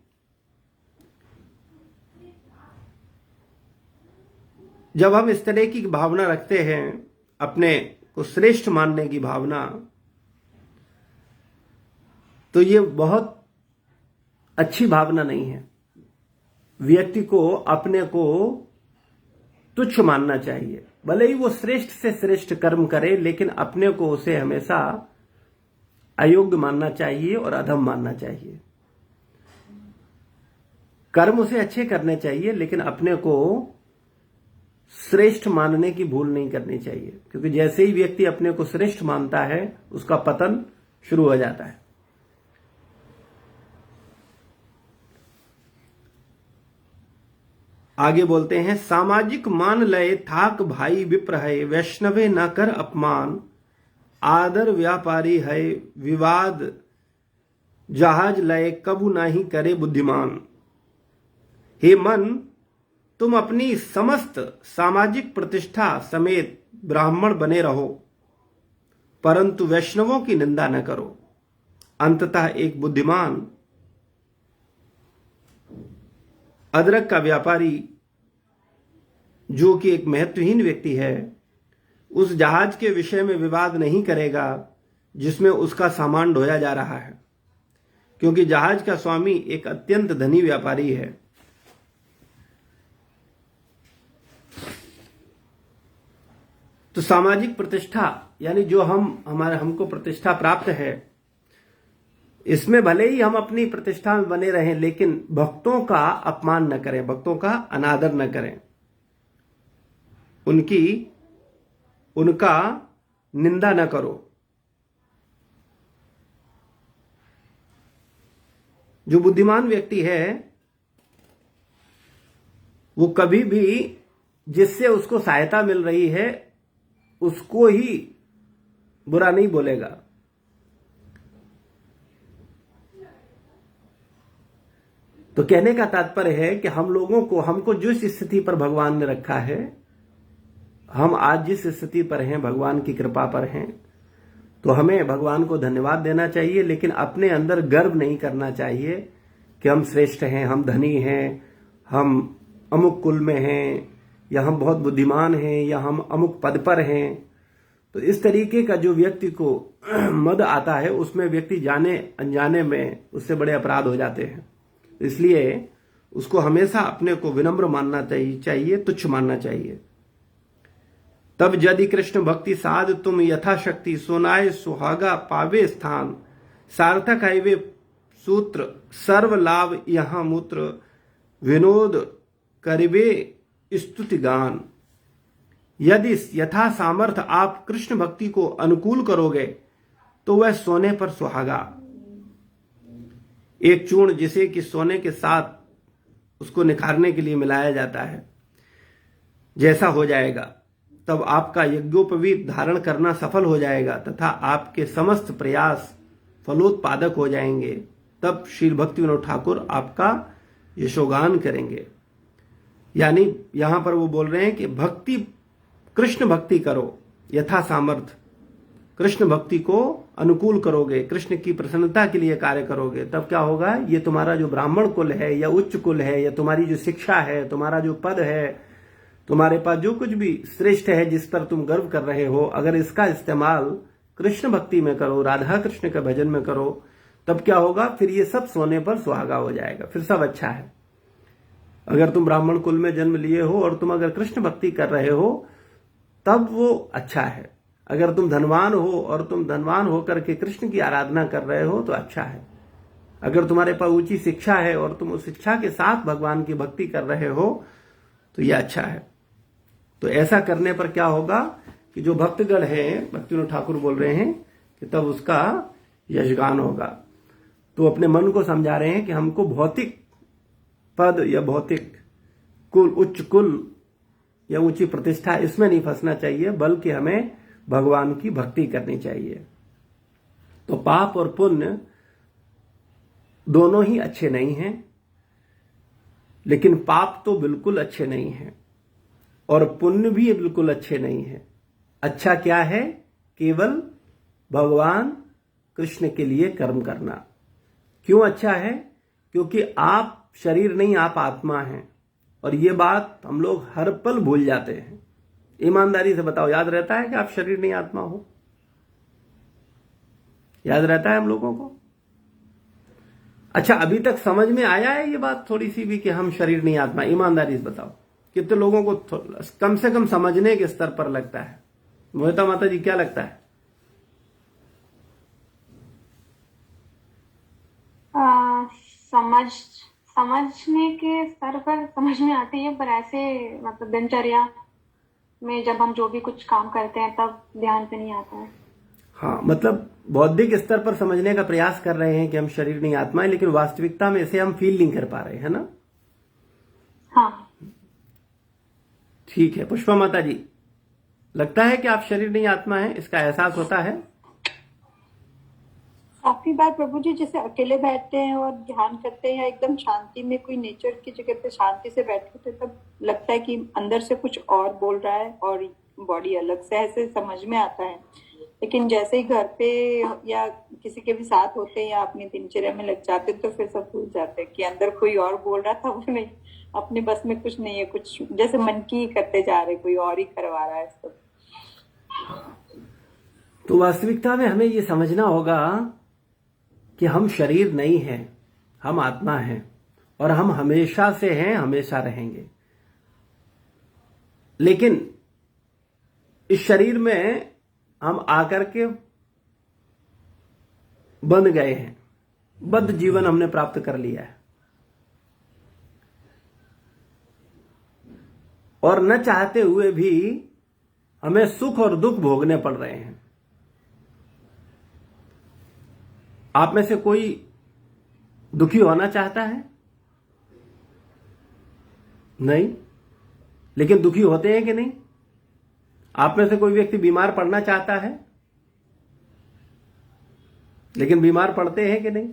जब हम इस तरह की भावना रखते हैं, अपने को श्रेष्ठ मानने की भावना, तो ये बहुत अच्छी भावना नहीं है। व्यक्ति को अपने को तुच्छ मानना चाहिए। भले ही वो श्रेष्ठ से श्रेष्ठ कर्म करे, लेकिन अपने को उसे हमेशा अयोग्य मानना चाहिए और अधम मानना चाहिए। कर्म उसे अच्छे करने चाहिए, लेकिन अपने को श्रेष्ठ मानने की भूल नहीं करनी चाहिए, क्योंकि जैसे ही व्यक्ति अपने को श्रेष्ठ मानता है उसका पतन शुरू हो जाता है। आगे बोलते हैं, सामाजिक मान लय थाक भाई विप्र है, वैष्णवे न कर अपमान, आदर व्यापारी है विवाद, जहाज लय कबू नहीं करे बुद्धिमान। हे मन, तुम अपनी समस्त सामाजिक प्रतिष्ठा समेत ब्राह्मण बने रहो, परंतु वैष्णवों की निंदा न करो। अंततः एक बुद्धिमान अदरक का व्यापारी, जो कि एक महत्वहीन व्यक्ति है, उस जहाज के विषय में विवाद नहीं करेगा जिसमें उसका सामान ढोया जा रहा है, क्योंकि जहाज का स्वामी एक अत्यंत धनी व्यापारी है। तो सामाजिक प्रतिष्ठा, यानी जो हमको प्रतिष्ठा प्राप्त है, इसमें भले ही हम अपनी प्रतिष्ठा में बने रहें, लेकिन भक्तों का अपमान न करें, भक्तों का अनादर न करें, उनका निंदा न करो। जो बुद्धिमान व्यक्ति है वो कभी भी जिससे उसको सहायता मिल रही है उसको ही बुरा नहीं बोलेगा। तो कहने का तात्पर्य है कि हमको जिस स्थिति पर भगवान ने रखा है, हम आज जिस स्थिति पर हैं भगवान की कृपा पर हैं, तो हमें भगवान को धन्यवाद देना चाहिए, लेकिन अपने अंदर गर्व नहीं करना चाहिए कि हम श्रेष्ठ हैं, हम धनी हैं, हम अमुक कुल में हैं, या हम बहुत बुद्धिमान हैं, या हम अमुक पद पर हैं। तो इस तरीके का जो व्यक्ति को मद आता है, उसमें व्यक्ति जाने अनजाने में उससे बड़े अपराध हो जाते हैं। इसलिए उसको हमेशा अपने को विनम्र मानना चाहिए, तुच्छ मानना चाहिए। तब यदि कृष्ण भक्ति साध तुम यथाशक्ति, सोनाए सुहागा पावे स्थान, सार्थक है वे सूत्र, सर्व लाभ यहाँ मूत्र, विनोद करिबे स्तुति गान। यदि यथा सामर्थ आप कृष्ण भक्ति को अनुकूल करोगे तो वह सोने पर सुहागा, एक चूर्ण जिसे कि सोने के साथ उसको निखारने के लिए मिलाया जाता है, जैसा हो जाएगा। तब आपका यज्ञोपवीत धारण करना सफल हो जाएगा तथा आपके समस्त प्रयास फलोत्पादक हो जाएंगे। तब श्री भक्ति विनोद ठाकुर आपका यशोगान करेंगे। यानी यहां पर वो बोल रहे हैं कि भक्ति, कृष्ण भक्ति करो यथा सामर्थ, कृष्ण भक्ति को अनुकूल करोगे, कृष्ण की प्रसन्नता के लिए कार्य करोगे, तब क्या होगा, ये तुम्हारा जो ब्राह्मण कुल है या उच्च कुल है, या तुम्हारी जो शिक्षा है, तुम्हारा जो पद है, तुम्हारे पास जो कुछ भी श्रेष्ठ है जिस पर तुम गर्व कर रहे हो, अगर इसका इस्तेमाल कृष्ण भक्ति में करो, राधा कृष्ण के भजन में करो, तब क्या होगा, फिर ये सब सोने पर सुहागा हो जाएगा, फिर सब अच्छा है। अगर तुम ब्राह्मण कुल में जन्म लिए हो और तुम अगर कृष्ण भक्ति कर रहे हो तब वो अच्छा है। अगर तुम धनवान हो और तुम धनवान होकर के कृष्ण की आराधना कर रहे हो तो अच्छा है। अगर तुम्हारे पास ऊंची शिक्षा है और तुम उस शिक्षा के साथ भगवान की भक्ति कर रहे हो तो यह अच्छा है। तो ऐसा करने पर क्या होगा कि जो भक्तगण हैं, भक्ति विनोद ठाकुर बोल रहे हैं कि तब उसका यशगान होगा। तो अपने मन को समझा रहे हैं कि हमको भौतिक पद या भौतिक कुल, उच्च कुल या ऊंची प्रतिष्ठा, इसमें नहीं फंसना चाहिए, बल्कि हमें भगवान की भक्ति करनी चाहिए। तो पाप और पुण्य दोनों ही अच्छे नहीं हैं, लेकिन पाप तो बिल्कुल अच्छे नहीं हैं और पुण्य भी बिल्कुल अच्छे नहीं हैं। अच्छा क्या है, केवल भगवान कृष्ण के लिए कर्म करना। क्यों अच्छा है? क्योंकि आप शरीर नहीं, आप आत्मा हैं, और ये बात हम लोग हर पल भूल जाते हैं। ईमानदारी से बताओ, याद रहता है कि आप शरीर नहीं आत्मा हो? याद रहता है हम लोगों को? अच्छा, अभी तक समझ में आया है ये बात थोड़ी सी भी कि हम शरीर नहीं आत्मा? ईमानदारी से बताओ, कितने लोगों को कम से कम समझने के स्तर पर लगता है? मोहिता माता जी, क्या लगता है? समझने के स्तर पर समझ में आती है, पर ऐसे मतलब दिनचर्या में जब हम जो भी कुछ काम करते हैं तब ध्यान पे नहीं आता है। हाँ, मतलब बौद्धिक स्तर पर समझने का प्रयास कर रहे हैं कि हम शरीर नहीं आत्मा है, लेकिन वास्तविकता में इसे हम फील नहीं कर पा रहे हैं ना। हाँ, ठीक है। पुष्पा माता जी, लगता है कि आप शरीर नहीं आत्मा है, इसका एहसास होता है? काफी बार प्रभु जी जैसे अकेले बैठते हैं और ध्यान करते हैं, एकदम शांति में कोई नेचर की जगह पे शांति से बैठे थे, तब लगता है कि अंदर से कुछ और बोल रहा है और बॉडी अलग से, ऐसे समझ में आता है। लेकिन जैसे ही घर पे या किसी के भी साथ होते हैं या अपनी दिनचर्या में लग जाते तो फिर सब भूल जाते हैं कि अंदर कोई और बोल रहा था, वो नहीं, अपने बस में कुछ नहीं है, कुछ जैसे मन की ही करते जा रहे, कोई और ही करवा रहा है सब। तो वास्तविकता में हमें ये समझना होगा कि हम शरीर नहीं हैं, हम आत्मा हैं, और हम हमेशा से हैं, हमेशा रहेंगे। लेकिन इस शरीर में हम आकर के बंध गए हैं, बद्ध जीवन हमने प्राप्त कर लिया है, और न चाहते हुए भी हमें सुख और दुख भोगने पड़ रहे हैं। आप में से कोई दुखी होना चाहता है? नहीं। लेकिन दुखी होते हैं कि नहीं? आप में से कोई व्यक्ति बीमार पड़ना चाहता है? लेकिन बीमार पड़ते हैं कि नहीं?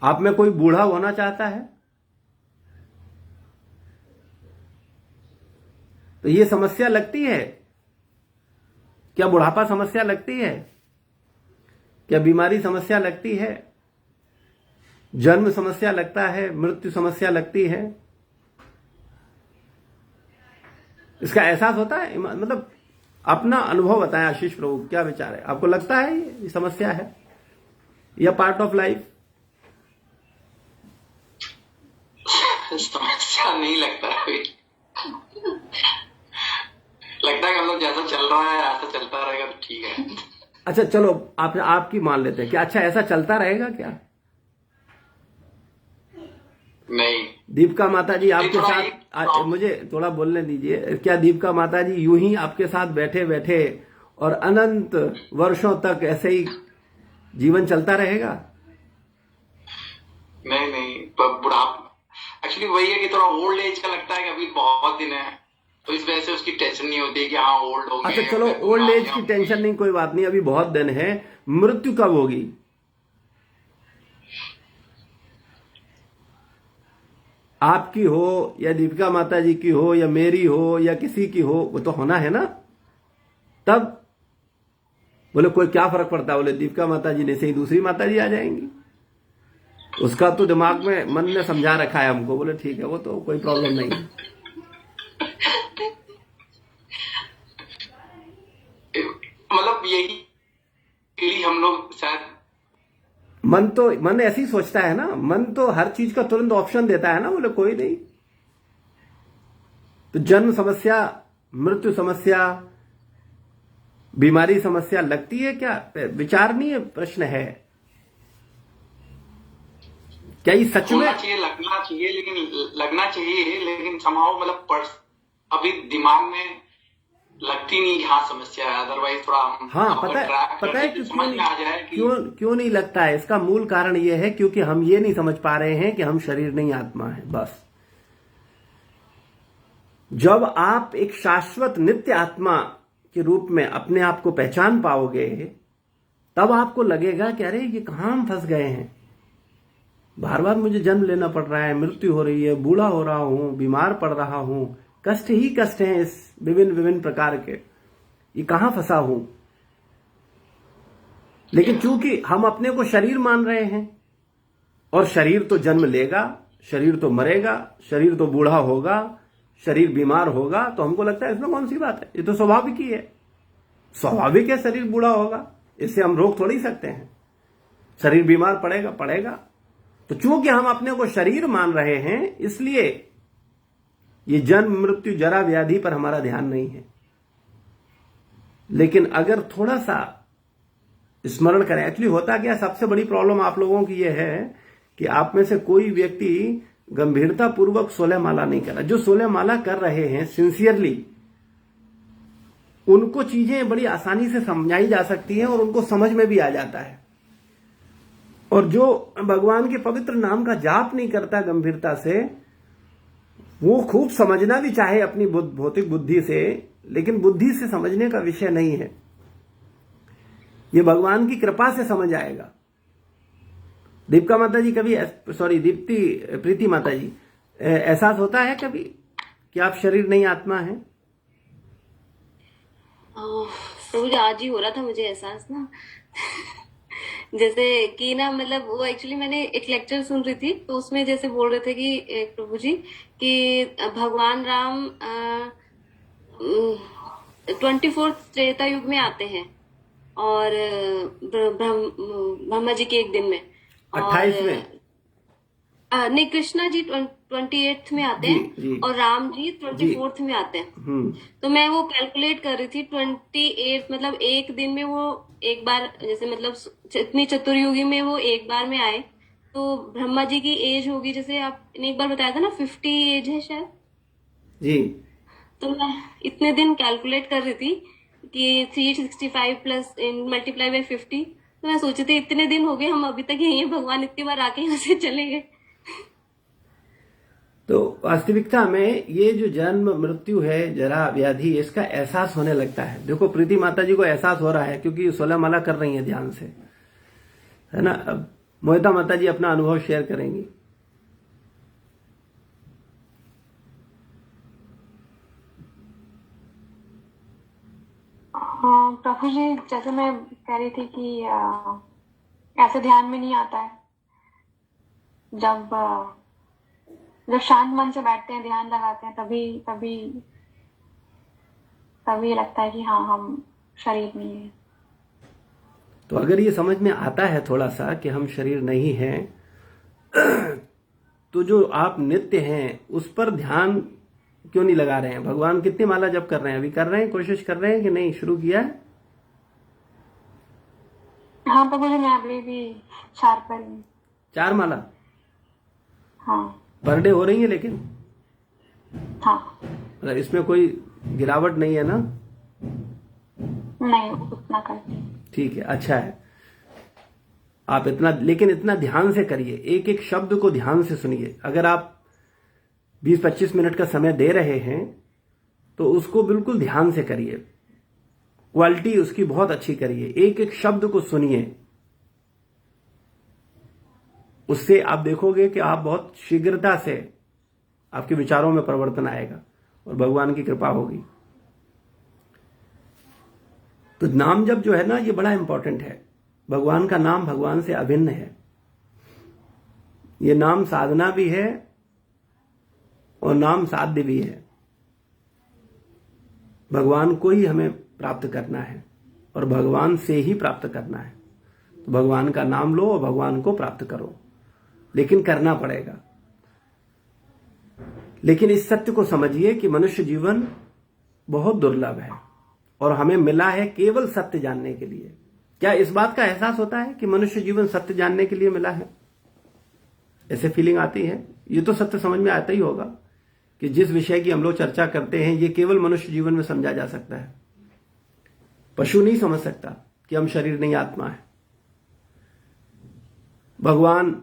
आप में कोई बूढ़ा होना चाहता है? तो ये समस्या लगती है क्या? बुढ़ापा समस्या लगती है क्या? बीमारी समस्या लगती है? जन्म समस्या लगता है? मृत्यु समस्या लगती है? इसका एहसास होता है? मतलब अपना अनुभव बताएं आशीष प्रभु, क्या विचार है? आपको लगता है ये समस्या है या पार्ट ऑफ लाइफ? समस्या नहीं लगता है। लगता है कि हम लोग जैसा चल रहा है ऐसा चलता रहेगा तो ठीक है। अच्छा चलो आपकी मान लेते हैं कि अच्छा ऐसा चलता रहेगा क्या? नहीं। दीपिका माता जी आपके थोड़ा साथ मुझे थोड़ा बोलने दीजिए, क्या दीपिका माता जी यूं ही आपके साथ बैठे बैठे और अनंत वर्षों तक ऐसे ही जीवन चलता रहेगा? नहीं बुढ़ापा एक्चुअली वही है कि थोड़ा ओल्ड एज का लगता है कि अभी बहुत दिन है, तो इस वजह से उसकी टेंशन नहीं होती कि हाँ ओल्ड हो गए। अच्छा चलो ओल्ड एज की टेंशन नहीं, कोई बात नहीं, अभी बहुत दिन है। मृत्यु कब होगी? आपकी हो या दीपिका माता जी की हो या मेरी हो या किसी की हो, वो तो होना है ना। तब बोले कोई क्या फर्क पड़ता है? बोले दीपिका माता जी ने से ही दूसरी माता जी आ जाएंगी। उसका तो दिमाग में मन ने समझा रखा है हमको। बोले ठीक है, वो तो कोई प्रॉब्लम नहीं है। मतलब यही हम लोग शायद मन ऐसे ही सोचता है ना। मन तो हर चीज का तुरंत ऑप्शन देता है ना। बोले कोई नहीं। तो जन्म समस्या, मृत्यु समस्या, बीमारी समस्या लगती है क्या? विचार नहीं है, प्रश्न है। क्या ये सच में लगना चाहिए लेकिन समाओ मतलब अभी दिमाग में लगती नहीं। हाँ समस्या है, अदरवाइज थोड़ा हाँ पता है क्यों नहीं लगता है? इसका मूल कारण यह है क्योंकि हम ये नहीं समझ पा रहे हैं कि हम शरीर नहीं आत्मा है। बस जब आप एक शाश्वत नित्य आत्मा के रूप में अपने आप को पहचान पाओगे, तब आपको लगेगा कि अरे ये कहां हम फंस गए हैं। बार बार मुझे जन्म लेना पड़ रहा है, मृत्यु हो रही है, बूढ़ा हो रहा हूं, बीमार पड़ रहा हूं, कष्ट ही कष्ट हैं इस विभिन्न प्रकार के। ये कहां फंसा हूं? लेकिन चूंकि हम अपने को शरीर मान रहे हैं, और शरीर तो जन्म लेगा, शरीर तो मरेगा, शरीर तो बूढ़ा होगा, शरीर बीमार होगा, तो हमको लगता है इसमें कौन सी बात है, ये तो स्वाभाविक ही है। स्वाभाविक है शरीर बूढ़ा होगा, इससे हम रोक थोड़ी सकते हैं। शरीर बीमार पड़ेगा। तो चूंकि हम अपने को शरीर मान रहे हैं, इसलिए ये जन्म मृत्यु जरा व्याधि पर हमारा ध्यान नहीं है। लेकिन अगर थोड़ा सा स्मरण करें, एक्चुअली होता क्या, सबसे बड़ी प्रॉब्लम आप लोगों की यह है कि आप में से कोई व्यक्ति गंभीरता पूर्वक 16 माला नहीं कर रहा। जो 16 माला कर रहे हैं सिंसियरली, उनको चीजें बड़ी आसानी से समझाई जा सकती हैं और उनको समझ में भी आ जाता है। और जो भगवान के पवित्र नाम का जाप नहीं करता गंभीरता से, वो खूब समझना भी चाहे अपनी भौतिक बुद्धि से, लेकिन बुद्धि से समझने का विषय नहीं है। ये भगवान की कृपा से समझ आएगा। दीपिका माता जी कभी, प्रीति माता जी, एहसास होता है कभी कि आप शरीर नहीं आत्मा हैं? प्रभु जी आज ही हो रहा था मुझे एहसास ना। जैसे कि ना, मतलब वो एक्चुअली मैंने एक लेक्चर सुन रही थी, तो उसमें जैसे बोल रहे थे कि प्रभु जी कि भगवान राम 24 त्रेता युग में आते हैं और ब्रह्मा जी के एक दिन में, 28 में नहीं, कृष्णा जी 28th में आते हैं और राम जी 24th में आते हैं। तो मैं वो कैलकुलेट कर रही थी, 28 मतलब एक दिन में वो एक बार, जैसे मतलब इतनी चतुर्युगी में वो एक बार में आए, तो ब्रह्मा जी की एज होगी, जैसे आपने एक बार बताया था ना 50 एज है शायद जी। तो मैं इतने दिन कैलकुलेट कर रही थी कि 365 प्लस मल्टीप्लाई बाय 50। तो मैं सोची थी इतने दिन हो गए, हम अभी तक यही है, भगवान इतनी बार आके यहाँ से चले गए। तो वास्तविकता में ये जो जन्म मृत्यु है, जरा व्याधि, इसका एहसास होने लगता है। देखो प्रीति माता जी को एहसास हो रहा है क्योंकि 16 माला कर रही है ध्यान से, है ना। अब मोहिता माता जी अपना अनुभव शेयर करेंगी। हाँ प्रभु जी, जैसे मैं कह रही थी कि ऐसे ध्यान में नहीं आता है। जब जब शांत मन से बैठते हैं, ध्यान लगाते हैं, तभी तभी तभी लगता है कि हाँ हम शरीर नहीं है। तो अगर ये समझ में आता है थोड़ा सा कि हम शरीर नहीं हैं, तो जो आप नित्य हैं उस पर ध्यान क्यों नहीं लगा रहे हैं? भगवान कितनी माला जप कर रहे हैं? अभी कर रहे हैं, कोशिश कर रहे हैं कि नहीं? शुरू किया है? हाँ प्रभु जी, मैं अभी भी 4 पर हूँ। 4 माला हाँ पर डे हो रही है, लेकिन हाँ मतलब इसमें कोई गिरावट नहीं है ना? नहीं, उतना करती हूँ। ठीक है, अच्छा है। आप इतना, लेकिन इतना ध्यान से करिए, एक एक शब्द को ध्यान से सुनिए। अगर आप 20-25 मिनट का समय दे रहे हैं तो उसको बिल्कुल ध्यान से करिए, क्वालिटी उसकी बहुत अच्छी करिए, एक एक शब्द को सुनिए। उससे आप देखोगे कि आप बहुत शीघ्रता से आपके विचारों में परिवर्तन आएगा और भगवान की कृपा होगी। तो नाम जप जो है ना, ये बड़ा इंपॉर्टेंट है। भगवान का नाम भगवान से अभिन्न है। ये नाम साधना भी है और नाम साध्य भी है। भगवान को ही हमें प्राप्त करना है और भगवान से ही प्राप्त करना है। तो भगवान का नाम लो और भगवान को प्राप्त करो, लेकिन करना पड़ेगा। लेकिन इस सत्य को समझिए कि मनुष्य जीवन बहुत दुर्लभ है और हमें मिला है केवल सत्य जानने के लिए। क्या इस बात का एहसास होता है कि मनुष्य जीवन सत्य जानने के लिए मिला है? ऐसे फीलिंग आती है? ये तो सत्य समझ में आता ही होगा कि जिस विषय की हम लोग चर्चा करते हैं ये केवल मनुष्य जीवन में समझा जा सकता है। पशु नहीं समझ सकता कि हम शरीर नहीं आत्मा है। भगवान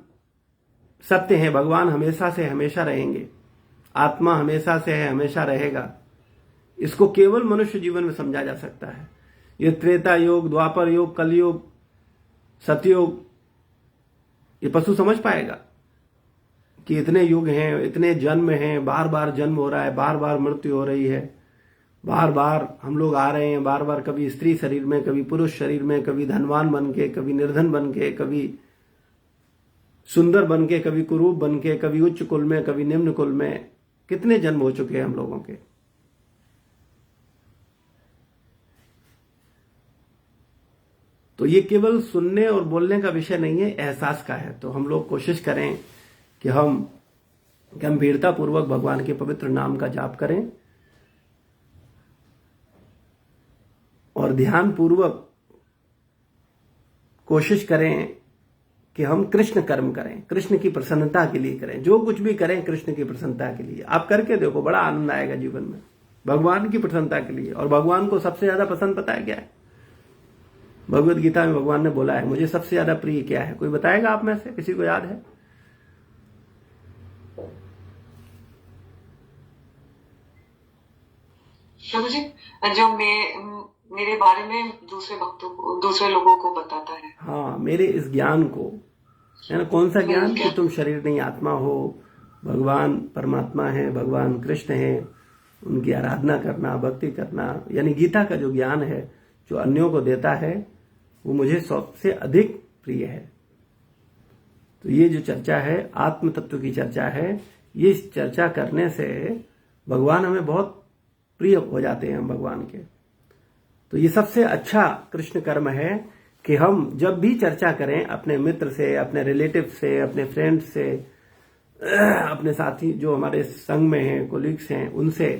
सत्य है, भगवान हमेशा से हमेशा रहेंगे, आत्मा हमेशा से है, हमेशा रहेगा। इसको केवल मनुष्य जीवन में समझा जा सकता है। ये त्रेता योग, द्वापर योग, कलयुग, सतयुग, ये पशु समझ पाएगा कि इतने युग हैं, इतने जन्म हैं, बार बार जन्म हो रहा है, बार बार मृत्यु हो रही है, बार बार हम लोग आ रहे हैं, बार बार कभी स्त्री शरीर में, कभी पुरुष शरीर में, कभी धनवान बन के, कभी निर्धन बन के, कभी सुंदर बन के, कभी कुरूप बन के, कभी उच्च कुल में, कभी निम्न कुल में। कितने जन्म हो चुके हैं हम लोगों के। तो ये केवल सुनने और बोलने का विषय नहीं है, एहसास का है। तो हम लोग कोशिश करें कि हम गंभीरता पूर्वक भगवान के पवित्र नाम का जाप करें और ध्यान पूर्वक कोशिश करें कि हम कृष्ण कर्म करें, कृष्ण की प्रसन्नता के लिए करें। जो कुछ भी करें कृष्ण की प्रसन्नता के लिए। आप करके देखो, बड़ा आनंद आएगा जीवन में, भगवान की प्रसन्नता के लिए। और भगवान को सबसे ज्यादा पसंद पता है क्या है? भगवत गीता में भगवान ने बोला है, मुझे सबसे ज्यादा प्रिय क्या है? कोई बताएगा आप में से? किसी को याद है? प्रभु जी, जो मेरे बारे में दूसरे भक्तों को, दूसरे लोगों को बताता है। हाँ, मेरे इस ज्ञान को, है ना? कौन सा ज्ञान? कि तुम शरीर नहीं आत्मा हो, भगवान परमात्मा है, भगवान कृष्ण है, उनकी आराधना करना, भक्ति करना, यानी गीता का जो ज्ञान है जो अन्यों को देता है वो मुझे सबसे अधिक प्रिय है। तो ये जो चर्चा है, आत्म तत्व की चर्चा है, ये चर्चा करने से भगवान हमें बहुत प्रिय हो जाते हैं, हम भगवान के। तो ये सबसे अच्छा कृष्ण कर्म है कि हम जब भी चर्चा करें अपने मित्र से, अपने रिलेटिव से, अपने फ्रेंड से, अपने साथी जो हमारे संग में हैं, कोलीग्स हैं, उनसे,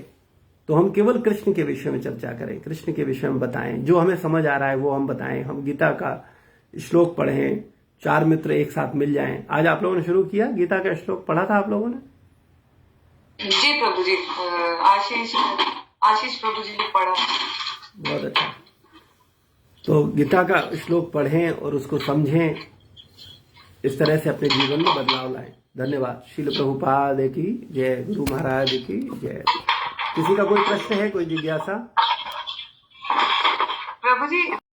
तो हम केवल कृष्ण के विषय में चर्चा करें, कृष्ण के विषय में बताएं, जो हमें समझ आ रहा है वो हम बताएं। हम गीता का श्लोक पढ़ें, 4 मित्र एक साथ मिल जाएं। आज आप लोगों ने शुरू किया, गीता का श्लोक पढ़ा था आप लोगों ने? जी प्रभु जी, आशीष प्रभु जी ने पढ़ा। बहुत अच्छा। तो गीता का श्लोक पढ़ें और उसको समझें, इस तरह से अपने जीवन में बदलाव लाएं। धन्यवाद। श्रील प्रभुपाद की जय, गुरु महाराज की जय। किसी का कोई प्रश्न है, कोई जिज्ञासा? प्रभु जी,